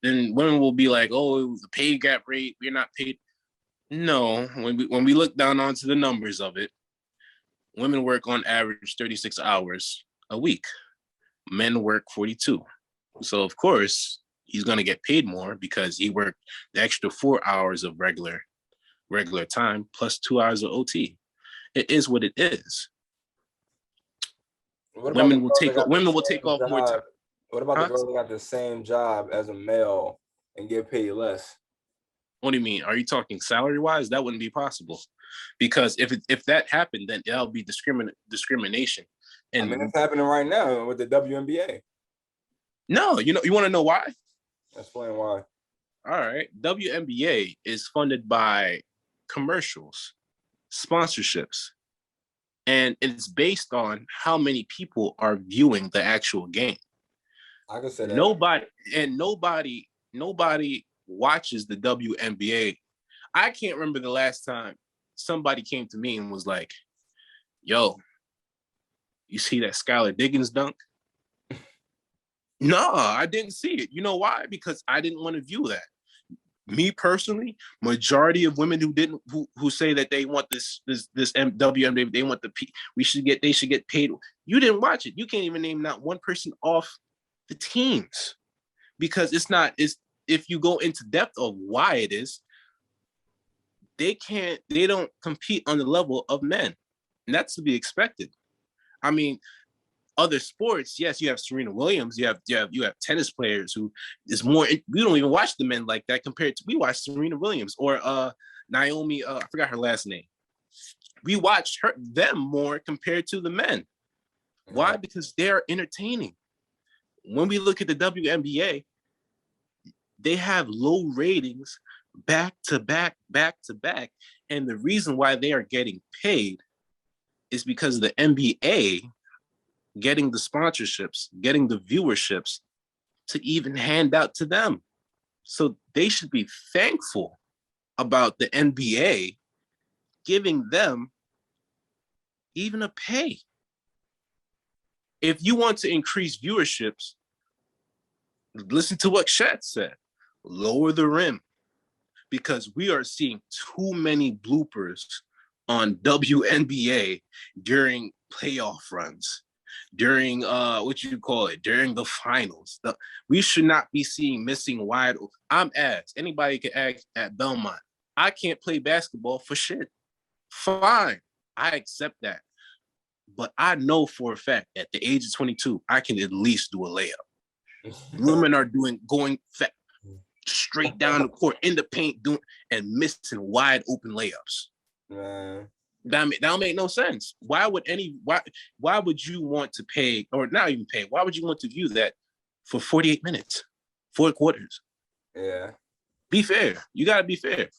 then women will be like, "Oh, the pay gap rate. We're not paid." No, when we look down onto the numbers of it, women work on average 36 hours a week. Men work 42. So of course he's gonna get paid more because he worked the extra 4 hours of regular time plus 2 hours of OT. It is what it is. Women will take off more time. What about the girls that got the same job as a male and get paid less? What do you mean? Are you talking salary wise? That wouldn't be possible, because if that happened, then that'll be discrimination. And I mean, it's happening right now with the WNBA. No, you want to know why? Explain why. All right, WNBA is funded by commercials, sponsorships, and it's based on how many people are viewing the actual game. I can say that. Nobody watches the WNBA. I can't remember the last time somebody came to me and was like, "Yo, you see that Skylar Diggins dunk?" No, I didn't see it. You know why? Because I didn't want to view that. Me personally, majority of women who say that they want this WNBA, they want they should get paid. You didn't watch it. You can't even name not one person off the teams, because if you go into depth of why it is, they don't compete on the level of men. And that's to be expected. I mean, other sports, yes, you have Serena Williams, you have tennis players who is more. We don't even watch the men like that compared to we watch Serena Williams or Naomi. I forgot her last name. We watch them more compared to the men. Why? Because they're entertaining. When we look at the WNBA, they have low ratings back to back, and the reason why they are getting paid is because of the NBA getting the sponsorships, getting the viewerships to even hand out to them. So they should be thankful about the NBA giving them even a pay. If you want to increase viewerships, listen to what Shat said. Lower the rim, because we are seeing too many bloopers on WNBA during playoff runs, during during the finals. We should not be seeing missing wide. I'm asked. Anybody can ask at Belmont. I can't play basketball for shit. Fine, I accept that. But I know for a fact at the age of 22, I can at least do a layup. Women are going straight down the court in the paint and missing wide open layups. Man. That don't make no sense. Why would you want to pay, or not even pay? Why would you want to view that for 48 minutes, 4 quarters? Yeah. Be fair. You gotta be fair.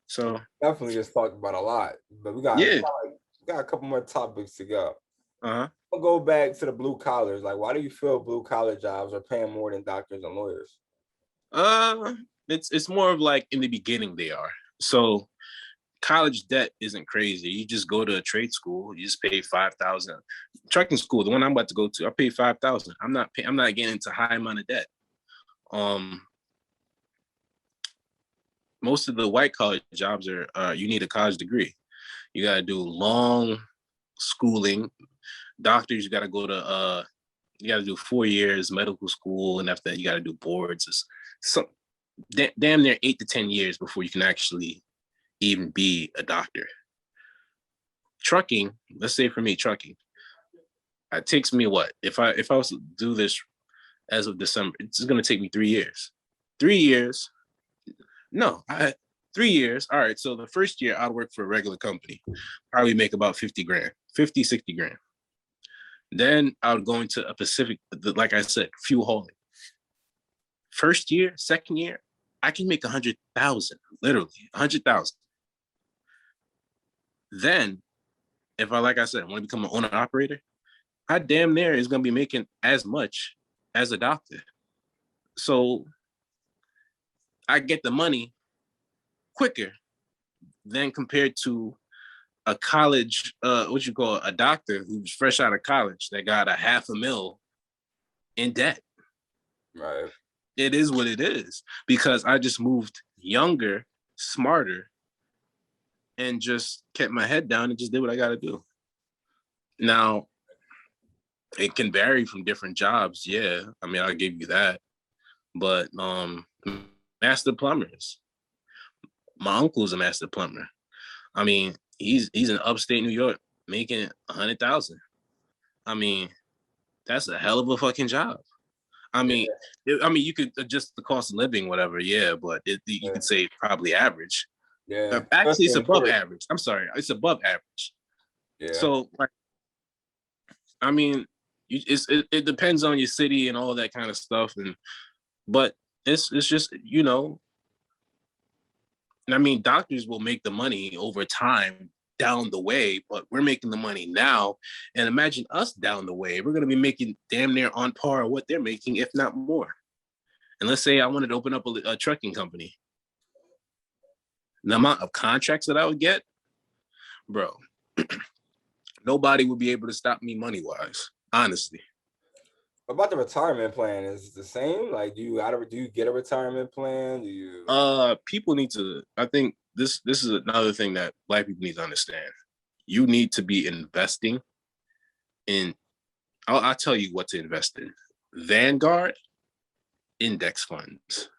So definitely just talked about a lot, but we got a couple more topics to go. I'll go back to the blue collars. Like, why do you feel blue collar jobs are paying more than doctors and lawyers? It's more of like in the beginning they are. So college debt isn't crazy. You just go to a trade school, you just pay $5,000. Trucking school, the one I'm about to go to, I pay $5,000. I'm not getting into high amount of debt. Most of the white collar jobs are you need a college degree. You gotta do long schooling. Doctors, you gotta go to you gotta do 4 years medical school, and after that you gotta do boards. It's damn near 8 to 10 years before you can actually even be a doctor. Trucking, let's say for me, trucking, it takes me what? If I was to do this as of December, it's gonna take me 3 years. 3 years No, 3 years. All right. So the first year I'd work for a regular company, probably make about 50 grand, 50, 60 grand. Then I would go into a Pacific, like I said, fuel hauling. First year, second year, I can make 100,000, literally 100,000. Then, if I, like I said, want to become an owner operator, I damn near is going to be making as much as a doctor. So I get the money quicker than compared to a college, a doctor who's fresh out of college that got a $500,000 in debt. Right. It is what it is because I just moved younger, smarter, and just kept my head down and just did what I got to do. Now, it can vary from different jobs. Yeah, I mean, I'll give you that. But master plumbers. My uncle's a master plumber. I mean, he's in upstate New York making 100,000. I mean, that's a hell of a fucking job. I mean, you could adjust the cost of living, whatever. Yeah, but you could say probably average. Yeah. Actually, it's above average. I'm sorry, it's above average. Yeah. So, like, I mean, it depends on your city and all that kind of stuff, but it's just I mean, doctors will make the money over time down the way, but we're making the money now. And imagine us down the way. We're going to be making damn near on par what they're making, if not more. And let's say I wanted to open up a trucking company. The amount of contracts that I would get, bro, nobody would be able to stop me money-wise, honestly. What about the retirement plan? Is it the same? Like, do you get a retirement plan? Do you? People need to. I think this is another thing that Black people need to understand. You need to be investing in. I'll tell you what to invest in. Vanguard index funds,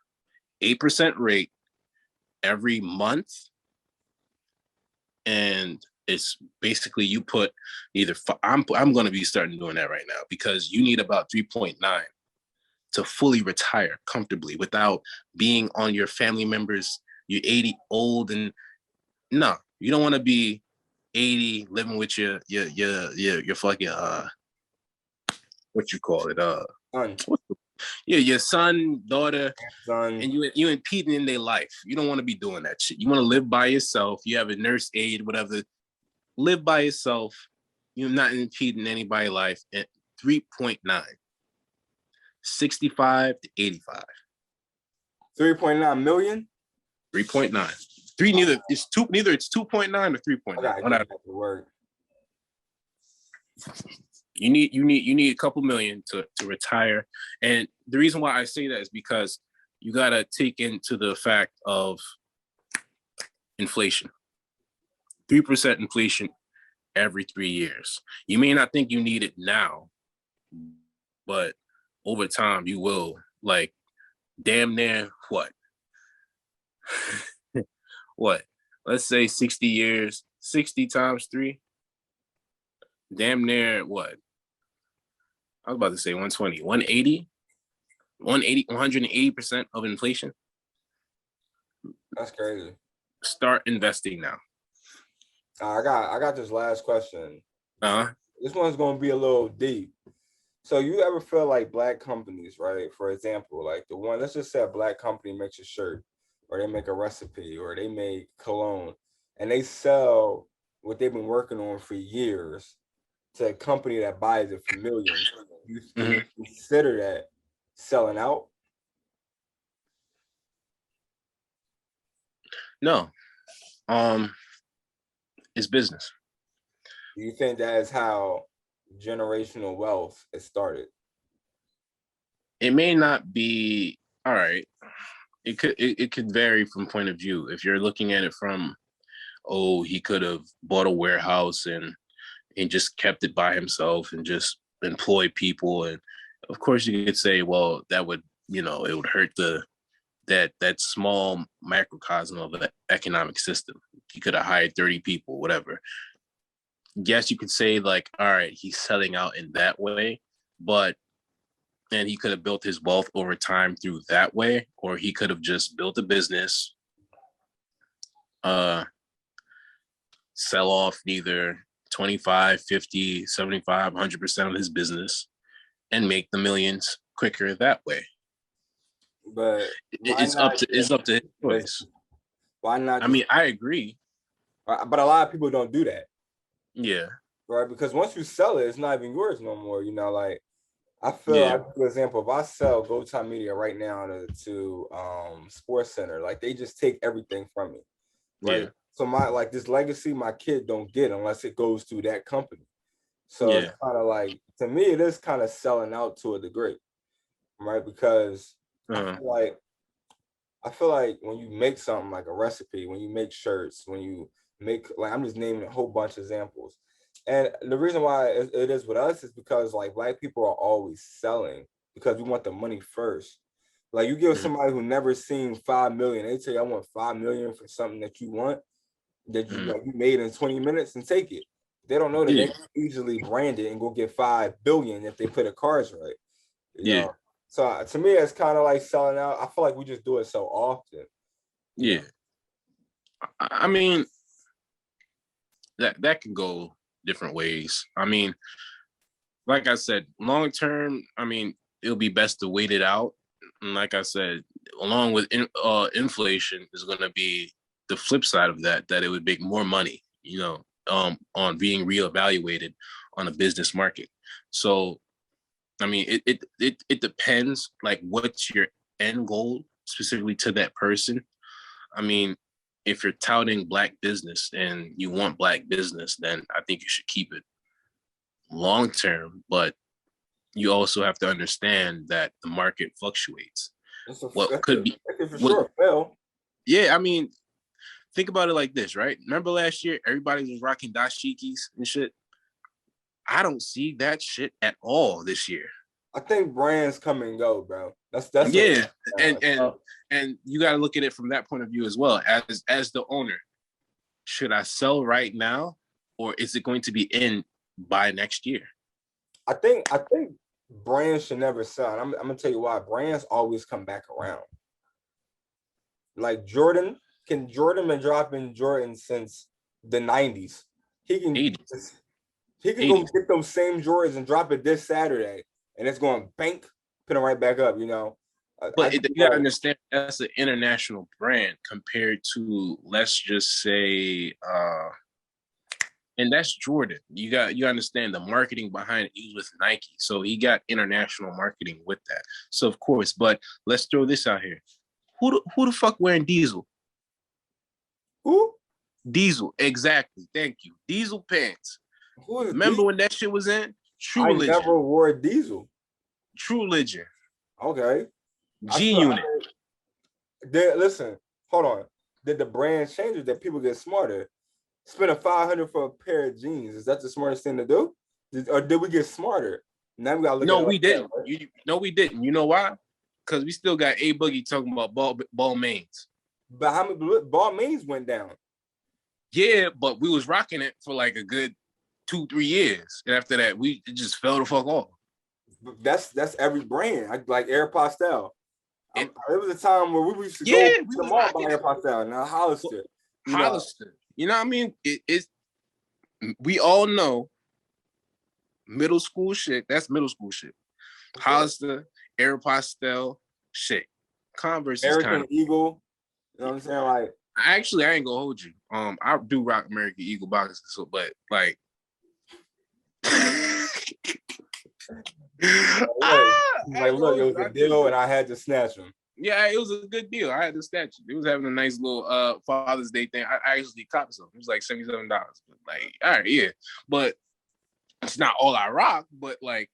8% rate every month, and it's basically you put either. I'm going to be starting doing that right now because you need about 3.9 to fully retire comfortably without being on your family members. You're 80 old and no, you don't want to be 80 living with your fucking what you call it Son. Your son, daughter, Son. and you impeding in their life. You don't want to be doing that shit. You want to live by yourself. You have a nurse aide, whatever. Live by yourself. You're not impeding anybody's life. At 3.9. 65 to 85. 3.9 million? 3.9. Neither it's 2.9 or 3.9. I got to work. You need a couple million to retire. And the reason why I say that is because you gotta take into the fact of inflation. 3% inflation every 3 years. You may not think you need it now, but over time you will. Like damn near what? Let's say 60 years, 60 times 3. Damn near what? I was about to say 120, 180, 180% of inflation. That's crazy. Start investing now. I got this last question. Uh-huh. This one's gonna be a little deep. So you ever feel like Black companies, right? For example, like the one, let's just say a Black company makes a shirt, or they make a recipe, or they make cologne, and they sell what they've been working on for years to a company that buys it for millions. You consider that selling out? No. It's business. Do you think that is how generational wealth is started? It may not be all right. It could vary from point of view. If you're looking at it from, oh, he could have bought a warehouse and just kept it by himself and just employ people. And of course you could say, well, that would, it would hurt that small microcosm of the economic system. He could have hired 30 people, whatever. Yes, you could say like, all right, he's selling out in that way, and he could have built his wealth over time through that way, or he could have just built a business, sell off either 25, 50, 75, 100% of his business and make the millions quicker that way. But it's up to his choice. Why not? I mean, I agree. But a lot of people don't do that. Yeah. Right? Because once you sell it, it's not even yours no more. Like I feel I'll give you an example. If I sell GoTimeMedia right now to Sports Center, like they just take everything from me. Right. Yeah. So my this legacy, my kid don't get unless it goes through that company. So it's kind of like, to me, it is kind of selling out to a degree. Right. Because I feel like when you make something like a recipe, when you make shirts, when you make, like, I'm just naming a whole bunch of examples. And the reason why it is with us is because like Black people are always selling because we want the money first. Like you give somebody who never seen 5 million, they tell you I want 5 million for something that you want, that you like you made in 20 minutes, and take it. They don't know that they can easily brand it and go get 5 billion if they put the cards right. You know? So to me, it's kind of like selling out. I feel like we just do it so often. Yeah. I mean, that can go different ways. I mean, like I said, long term, I mean, it'll be best to wait it out. And like I said, along with inflation is going to be the flip side of that it would make more money, on being reevaluated on a business market. So, I mean, it depends, like, what's your end goal specifically to that person. I mean, if you're touting Black business and you want Black business, then I think you should keep it long term. But you also have to understand that the market fluctuates. Yeah, I mean, think about it like this, right? Remember last year, everybody was rocking dashikis and shit. I don't see that shit at all this year. I think brands come and go, bro. That's yeah, and you got to look at it from that point of view as well. As the owner, should I sell right now, or is it going to be in by next year? I think brands should never sell. I'm gonna tell you why. Brands always come back around. Like Jordan been dropping Jordan since the 90s. He can 80s. He can 80s. Go get those same Jordans and drop it this Saturday, and it's going bank, put it right back up. But you gotta understand, that's an international brand compared to, let's just say, and that's Jordan. You understand the marketing behind it. He was with Nike, so he got international marketing with that. So of course, but let's throw this out here. Who the fuck wearing Diesel? Who? Diesel, exactly. Thank you. Diesel pants. Remember when that shit was in? True Religion. I never wore Diesel. True Religion. Okay. G-Unit. Listen, hold on. Did the brand change or did people get smarter? Spending $500 for a pair of jeans, is that the smartest thing to do? Or did we get smarter? Now we gotta look. No, we didn't. Right? No, we didn't. You know why? Because we still got A Boogie talking about ball mains. But how many ball mains went down? Yeah, but we was rocking it for like a good 2-3 years, and after that, it just fell the fuck off. That's every brand. Like Air Pastel. It was a time where we used to go to the mall buy Air Pastel. Now Hollister. Hollister. You know what I mean? It's we all know middle school shit. That's middle school shit. Okay. Hollister, Air Pastel, shit. Converse is American Eagle. You know what I'm saying? Like, I ain't gonna hold you. I do rock American Eagle boxes, but like, look, it was a deal, and I had to snatch them. Yeah, it was a good deal. I had to snatch it. It was having a nice little Father's Day thing. I actually copped some. It was like $77. Like, all right, yeah, but it's not all I rock. But like,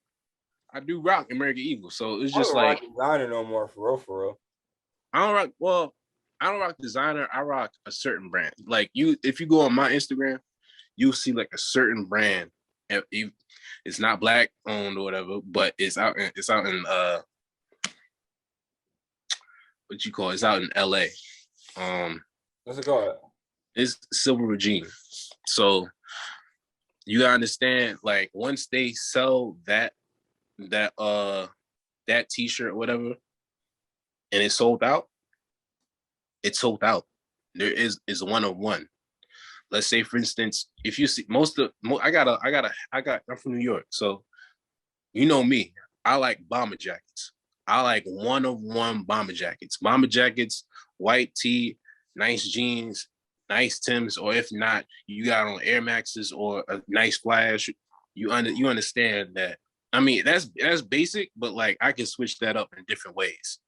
I do rock American Eagle, so it's just like designer no more, for real. I don't rock. Well, I don't rock designer. I rock a certain brand. Like if you go on my Instagram, you'll see like a certain brand. It's not Black owned or whatever, but it's out in what you call it? It's out in LA. What's it called? It's Silver Regime. So you gotta understand, like, once they sell that t-shirt or whatever, and it's sold out, There is one-on-one. Let's say, for instance, if you see I'm from New York, so you know me. I like bomber jackets. I like one-of-one bomber jackets. Bomber jackets, white tee, nice jeans, nice Timbs, or if not, you got on Air Maxes or a nice flash. You understand that. I mean, that's basic, but like I can switch that up in different ways.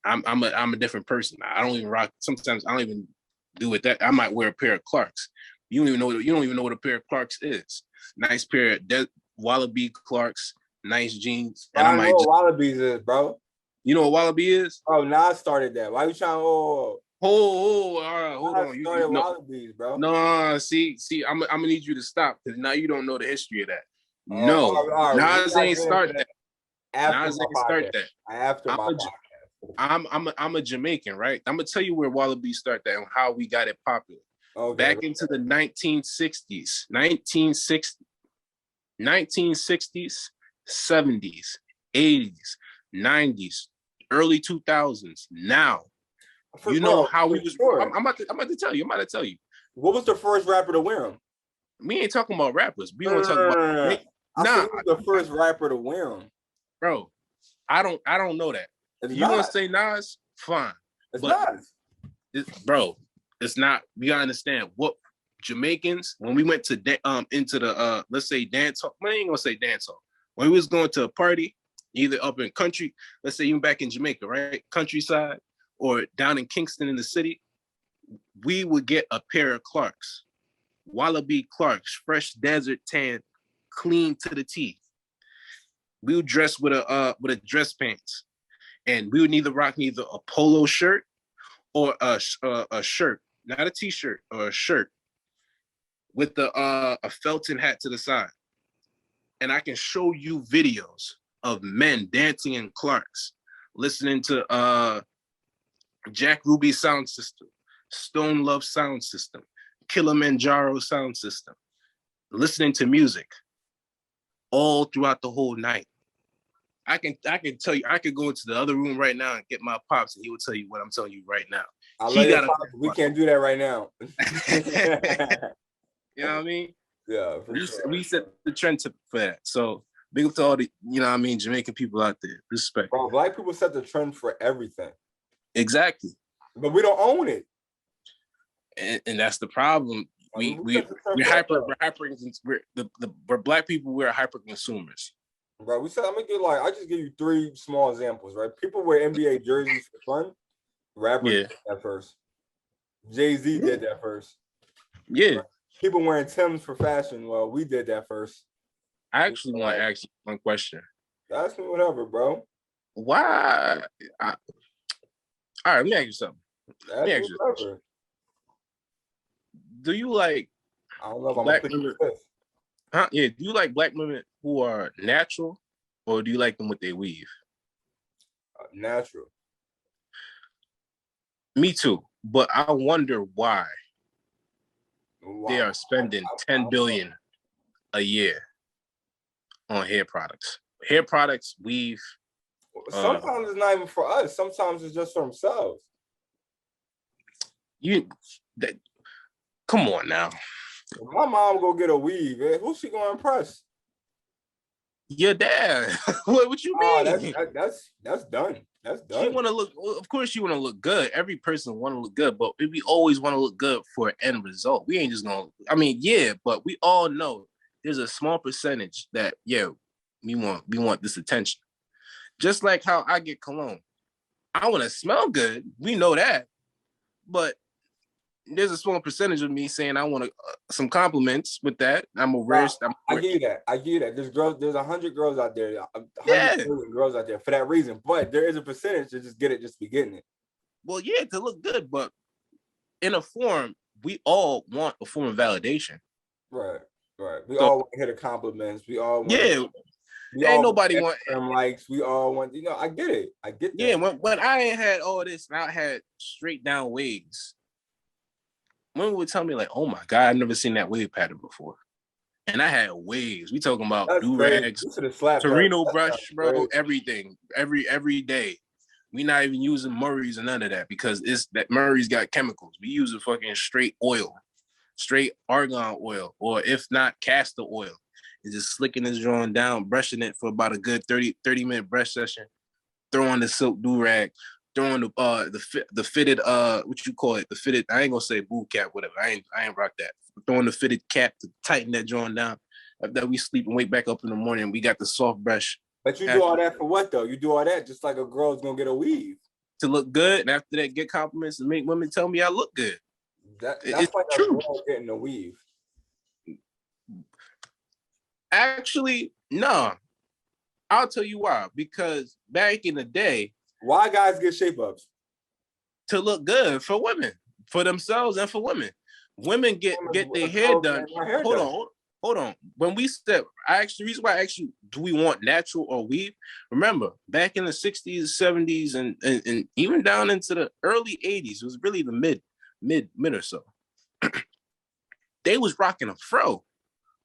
I'm a different person. I don't even rock. Sometimes I don't even do it that. I might wear a pair of Clarks. You don't even know what a pair of Clarks is. Nice pair of Wallaby Clarks, nice jeans, and I know what Wallabies is, bro. You know what Wallaby is? Oh, Nas started that. Why you trying? All right, hold on. You started Wallabies, bro. No, see, I'm gonna need you to stop because now you don't know the history of that. No, Nas ain't start that. Nas ain't start that. After my podcast. I'm a Jamaican, right? I'm gonna tell you where Wallaby start that and how we got it popular. Okay. Back into the 1960s, 70s, 80s, 90s, early 2000s. Now, you know how we was. Sure. I'm about to tell you. What was the first rapper to wear them? We ain't talking about rappers. We want to talk about. Nah, the first rapper to wear them, bro. I don't know that. If you want to say Nas, fine. It's Nas. Bro, it's not. We gotta understand what Jamaicans, when we went to into the let's say dance hall. I ain't gonna say dance hall. When we was going to a party, either up in country, let's say even back in Jamaica, right? Countryside, or down in Kingston in the city, we would get a pair of Clarks. Wallaby Clarks, fresh desert tan, clean to the teeth. We would dress with a dress pants. And we would rock a polo shirt or a shirt, not a t-shirt, or a shirt with a Felton hat to the side. And I can show you videos of men dancing in Clarks, listening to Jack Ruby sound system, Stone Love sound system, Kilimanjaro sound system, listening to music all throughout the whole night. I can tell you, I could go into the other room right now and get my pops, and he will tell you what I'm telling you right now. We can't do that right now. You know what I mean? Yeah, we set the trend for that. So big up to all the, you know what I mean, Jamaican people out there. Respect. Bro, black people set the trend for everything. Exactly. But we don't own it. And that's the problem. We're black people, we're hyper consumers. Bro, I'm gonna I just give you 3 small examples, right? People wear NBA jerseys for fun. Rappers did that first. Jay-Z did that first. Yeah. Right? People wearing Timbs for fashion. Well, we did that first. I actually want to ask you one question. Ask me whatever, bro. Why? All right, let me ask you something. Do you like black women? Huh? Yeah. Do you like black women who are natural, or do you like them with their weave? Natural. Me too, but I wonder why they are spending $10 billion a year on hair products. Hair products, weave. Sometimes it's not even for us. Sometimes it's just for themselves. Come on now. If my mom go get a weave, who's she gonna impress? Your dad. What you mean? That's done. That's done. You want to look. Of course, you want to look good. Every person want to look good, but we always want to look good for an end result. We ain't just gonna. I mean, yeah, but we all know there's a small percentage that we want this attention. Just like how I get cologne, I want to smell good. We know that, but there's a small percentage of me saying I want some compliments with that. I give you that. There's 100 girls out there, 100 million girls out there for that reason. But there is a percentage to just be getting it. Well, yeah, to look good, but in a form, we all want a form of validation. Right. We all want to hear the compliments. We all want nobody want likes. We all want, I get it. I get that. Yeah, when I ain't had all this and I had straight down waves. Women would tell me like, "Oh my God, I've never seen that wave pattern before," and I had waves. We talking about do rags, Torino brush, bro. Everything, every day. We not even using Murray's and none of that because it's that Murray's got chemicals. We use a fucking straight oil, straight argan oil, or if not castor oil. It's just slicking this drawing down, brushing it for about a good 30-minute brush session, throwing the silk do-rag, throwing the fitted what you call it, the fitted, I ain't gonna say boot cap, whatever. I ain't rock that. Throwing the fitted cap to tighten that drawing down. After we sleep and wake back up in the morning, we got the soft brush. But you do all that for what though? You do all that just like a girl's gonna get a weave. To look good, and after that, get compliments and make women tell me I look good. That's like true. A girl getting a weave. Actually, no. I'll tell you why. Because back in the day, why guys get shape ups? To look good for women, for themselves and for women. Women get their hair done. Hold on. When we step, the reason why I asked you, do we want natural or weave? Remember, back in the 60s, 70s, and even down into the early 80s, it was really the mid or so. They was rocking a fro,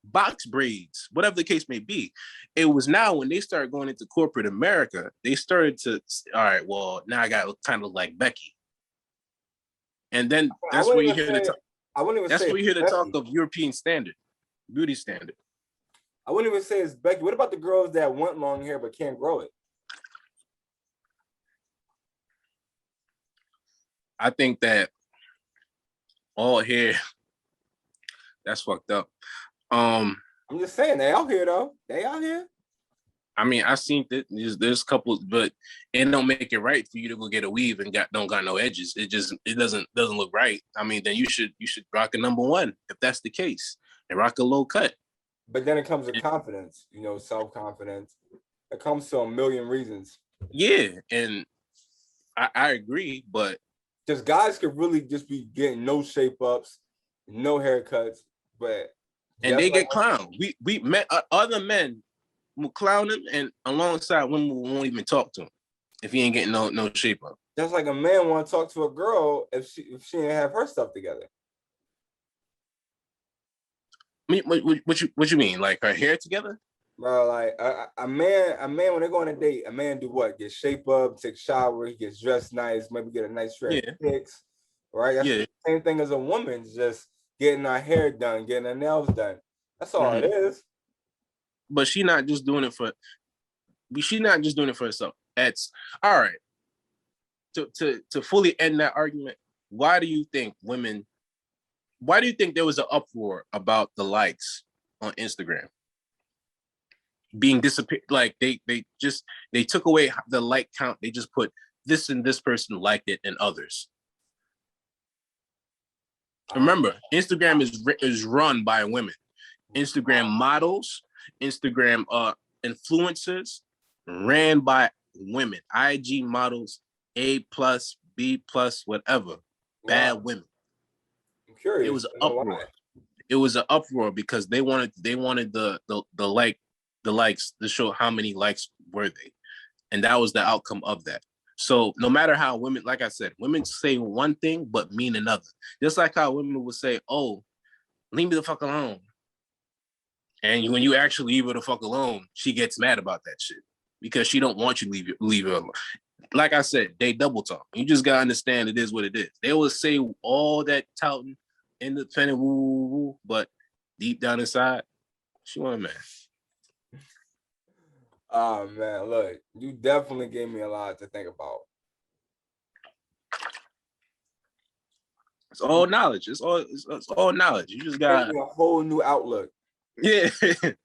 box braids, whatever the case may be. It was now when they started going into corporate America, they started to, all right, well, now I got to kind of look like Becky. And then that's where you hear the talk. That's where you hear the talk of European standard, beauty standard. I wouldn't even say it's Becky. What about the girls that want long hair but can't grow it? I think that all hair, that's fucked up. I'm just saying they out here though. They out here. I mean, I seen that there's couples, but it don't make it right for you to go get a weave and don't got no edges. It doesn't look right. I mean, then you should rock a number one if that's the case, and rock a low cut. But then it comes with confidence, self-confidence. It comes to a million reasons. Yeah, and I agree, but just guys could really just be getting no shape ups, no haircuts, but they get clowned. We met other men will clown him, and alongside women won't even talk to him if he ain't getting no shape up. That's like a man want to talk to a girl if she didn't have her stuff together. I mean, what you mean? Like her hair together? Bro, like a man when they go on a date, a man do what? Get shape up, take a shower, he gets dressed nice, maybe get a nice stretch pics, right? That's the same thing as a woman, just getting her hair done, getting her nails done. That's all it is. But she's not just doing it for herself. That's all right. To fully end that argument, why do you think there was an uproar about the likes on Instagram being disappeared? Like they took away the like count. They just put this and this person liked it and others. Remember, Instagram is run by women. Instagram models, Instagram influencers ran by women. IG models, A+, B+, whatever. Bad women. I'm curious. It was an uproar. It was an uproar because they wanted the likes to show how many likes were they. And that was the outcome of that. So no matter how women, like I said, women say one thing but mean another. Just like how women would say, "Oh, leave me the fuck alone." And when you actually leave her the fuck alone, she gets mad about that shit because she don't want you to leave her alone. Like I said, they double talk. You just gotta understand it is what it is. They will say all that touting, independent, woo, woo, but deep down inside, she want a man. Oh man, look, you definitely gave me a lot to think about. It's all knowledge. It's all knowledge. You just got a whole new outlook. Yeah. I'm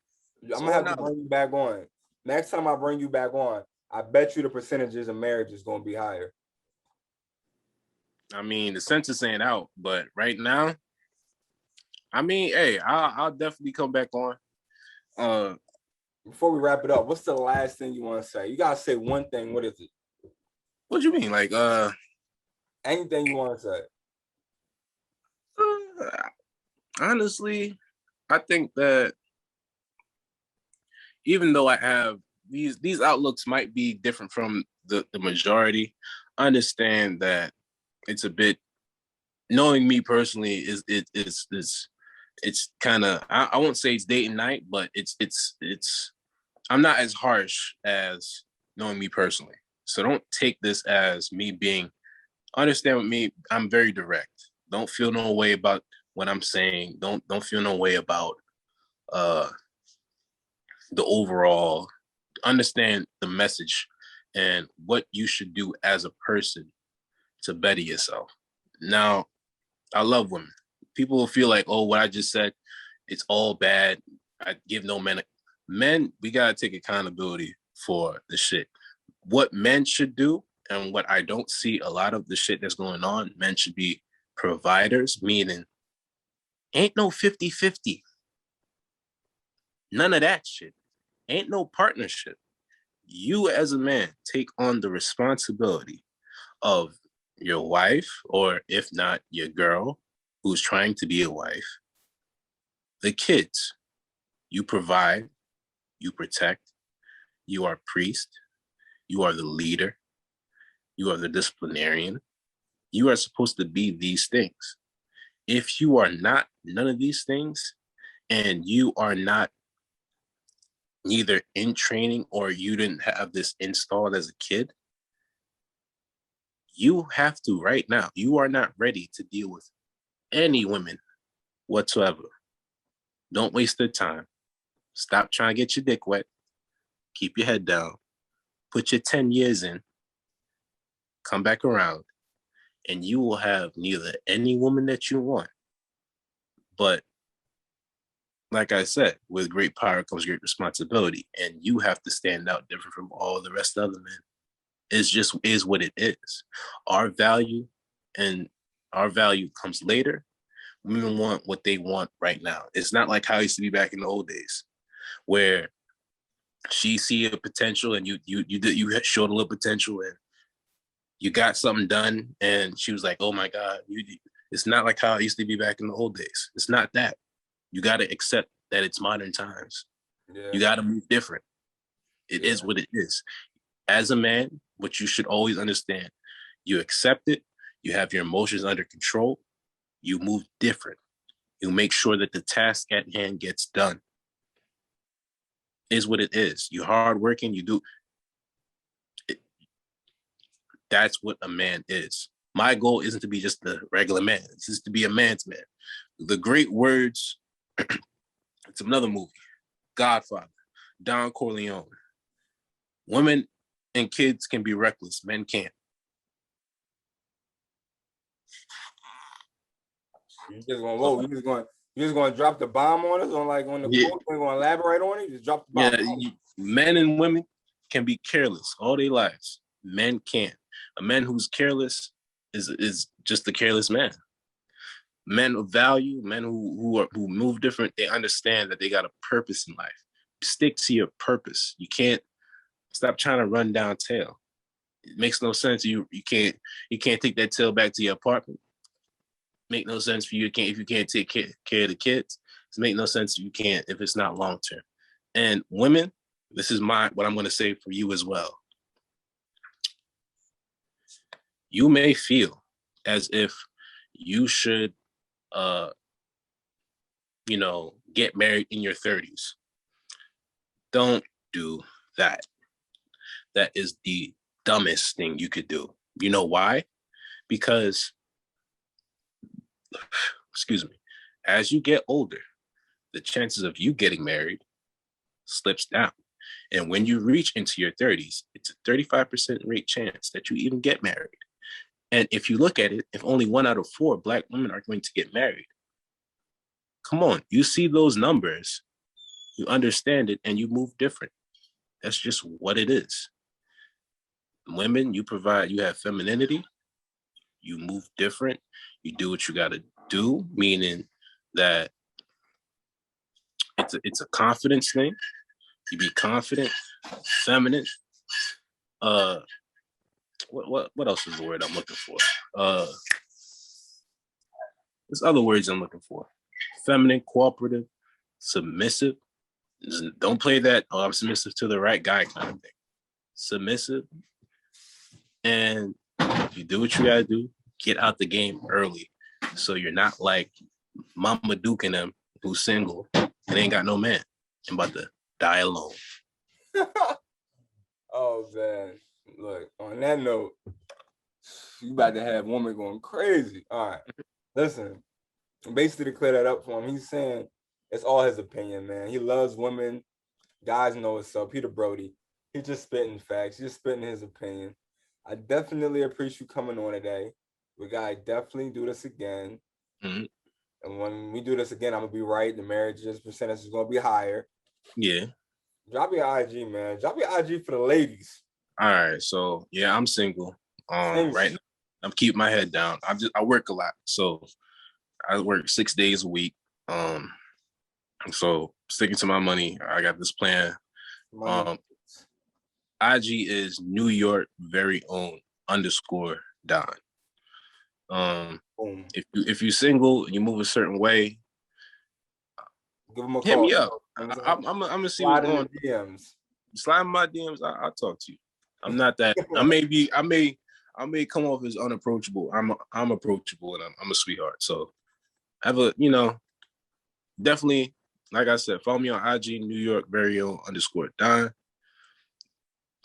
gonna have to bring you back on. Next time I bring you back on, I bet you the percentages of marriage is gonna be higher. I mean, the census ain't out, but right now, I mean, hey, I'll definitely come back on. Before we wrap it up, what's the last thing you want to say? You gotta say one thing. What is it? What do you mean? Like anything you want to say? Honestly, I think that even though I have these outlooks might be different from the majority, I understand that it's a bit, knowing me personally is it's kind of, I won't say it's date and night, but it's I'm not as harsh as knowing me personally. So don't take this as me being, understand with me, I'm very direct. Don't feel no way about what I'm saying. Don't feel no way about the overall, understand the message and what you should do as a person to better yourself. Now, I love women. People will feel like, oh, what I just said, it's all bad. I give no men. Men, we gotta take accountability for the shit. What men should do, and what I don't see a lot of the shit that's going on, men should be providers, meaning ain't no 50-50. None of that shit. Ain't no partnership. You as a man take on the responsibility of your wife, or if not your girl who's trying to be a wife, the kids. You provide, you protect, you are priest, you are the leader, you are the disciplinarian. You are supposed to be these things. If you are not none of these things, and you are not either in training or you didn't have this installed as a kid, you have to right now. You are not ready to deal with any women whatsoever. Don't waste their time. Stop trying to get your dick wet. Keep your head down. Put your 10 years in. Come back around. And you will have neither any woman that you want. But like I said, with great power comes great responsibility. And you have to stand out different from all the rest of the men. It's just is what it is. Our value comes later. Women want what they want right now. It's not like how it used to be back in the old days, where she see a potential and you showed a little potential and you got something done, and she was like, "Oh my God!" It's not like how it used to be back in the old days. It's not that. You got to accept that it's modern times. Yeah. You got to move different. It is what it is. As a man, what you should always understand, you accept it. You have your emotions under control. You move different. You make sure that the task at hand gets done. Is what it is. You're hardworking. You do. That's what a man is. My goal isn't to be just a regular man. It's just to be a man's man. The great words, it's another movie, Godfather, Don Corleone. Women and kids can be reckless. Men can't. You just gonna drop the bomb on us on the quote? You're gonna elaborate on it? Just drop the bomb. Yeah, men and women can be careless all their lives. Men can't. A man who's careless is just a careless man. Men of value, men who move different, they understand that they got a purpose in life. Stick to your purpose. You can't stop trying to run down tail. It makes no sense. You can't take that tail back to your apartment. Make no sense for you if you can't take care of the kids. It make no sense if you can't if it's not long term. And women, this is what I'm going to say for you as well. You may feel as if you should, get married in your 30s. Don't do that. That is the dumbest thing you could do. You know why? Because, excuse me, as you get older, the chances of you getting married slips down. And when you reach into your 30s, it's a 35% rate chance that you even get married. And if you look at it, if only 1 out of 4 Black women are going to get married, come on, you see those numbers, you understand it, and you move different. That's just what it is. Women, you have femininity, you move different, you do what you got to do, meaning that it's a confidence thing. You be confident, feminine. What else is the word I'm looking for? There's other words I'm looking for. Feminine, cooperative, submissive. Don't play that, I'm submissive to the right guy kind of thing. Submissive. And you do what you gotta do. Get out the game early. So you're not like Mama Duke and them who's single and ain't got no man and about to die alone. Oh, man. Look, on that note, you about to have woman going crazy. All right, listen. Basically, to clear that up for him, he's saying it's all his opinion, man. He loves women. Guys know what's up. Peter Brody. He's just spitting facts. He's just spitting his opinion. I definitely appreciate you coming on today. We gotta definitely do this again. Mm-hmm. And when we do this again, I'm gonna be right. The marriages percentage is gonna be higher. Yeah. Drop your IG, man. Drop your IG for the ladies. All right. So yeah, I'm single. Right now, I'm keeping my head down. I work a lot, so I work 6 days a week. So sticking to my money. I got this plan. IG is New York very own _Don. If you're single and you move a certain way, give him a hit call. Me up. I'm gonna see what's going on. DMs. Slide in my DMs. I'll talk to you. I'm not that. I may come off as unapproachable. I'm approachable and I'm a sweetheart. So I have definitely, like I said, follow me on IG, New York very own _Don.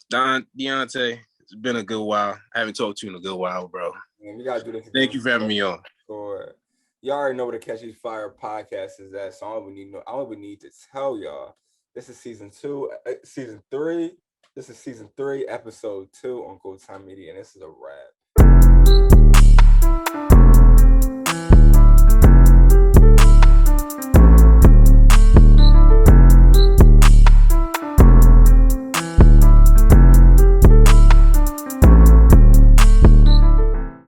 Don Deontay, it's been a good while. I haven't talked to you in a good while, bro. Man, we gotta do this again. Thank you for having me on. Sure. Y'all already know where the Catch These Fire podcast is at, so I don't even need to tell y'all. This is season 3. This is season 3, episode 2 on GoTimeMedia, and this is a wrap.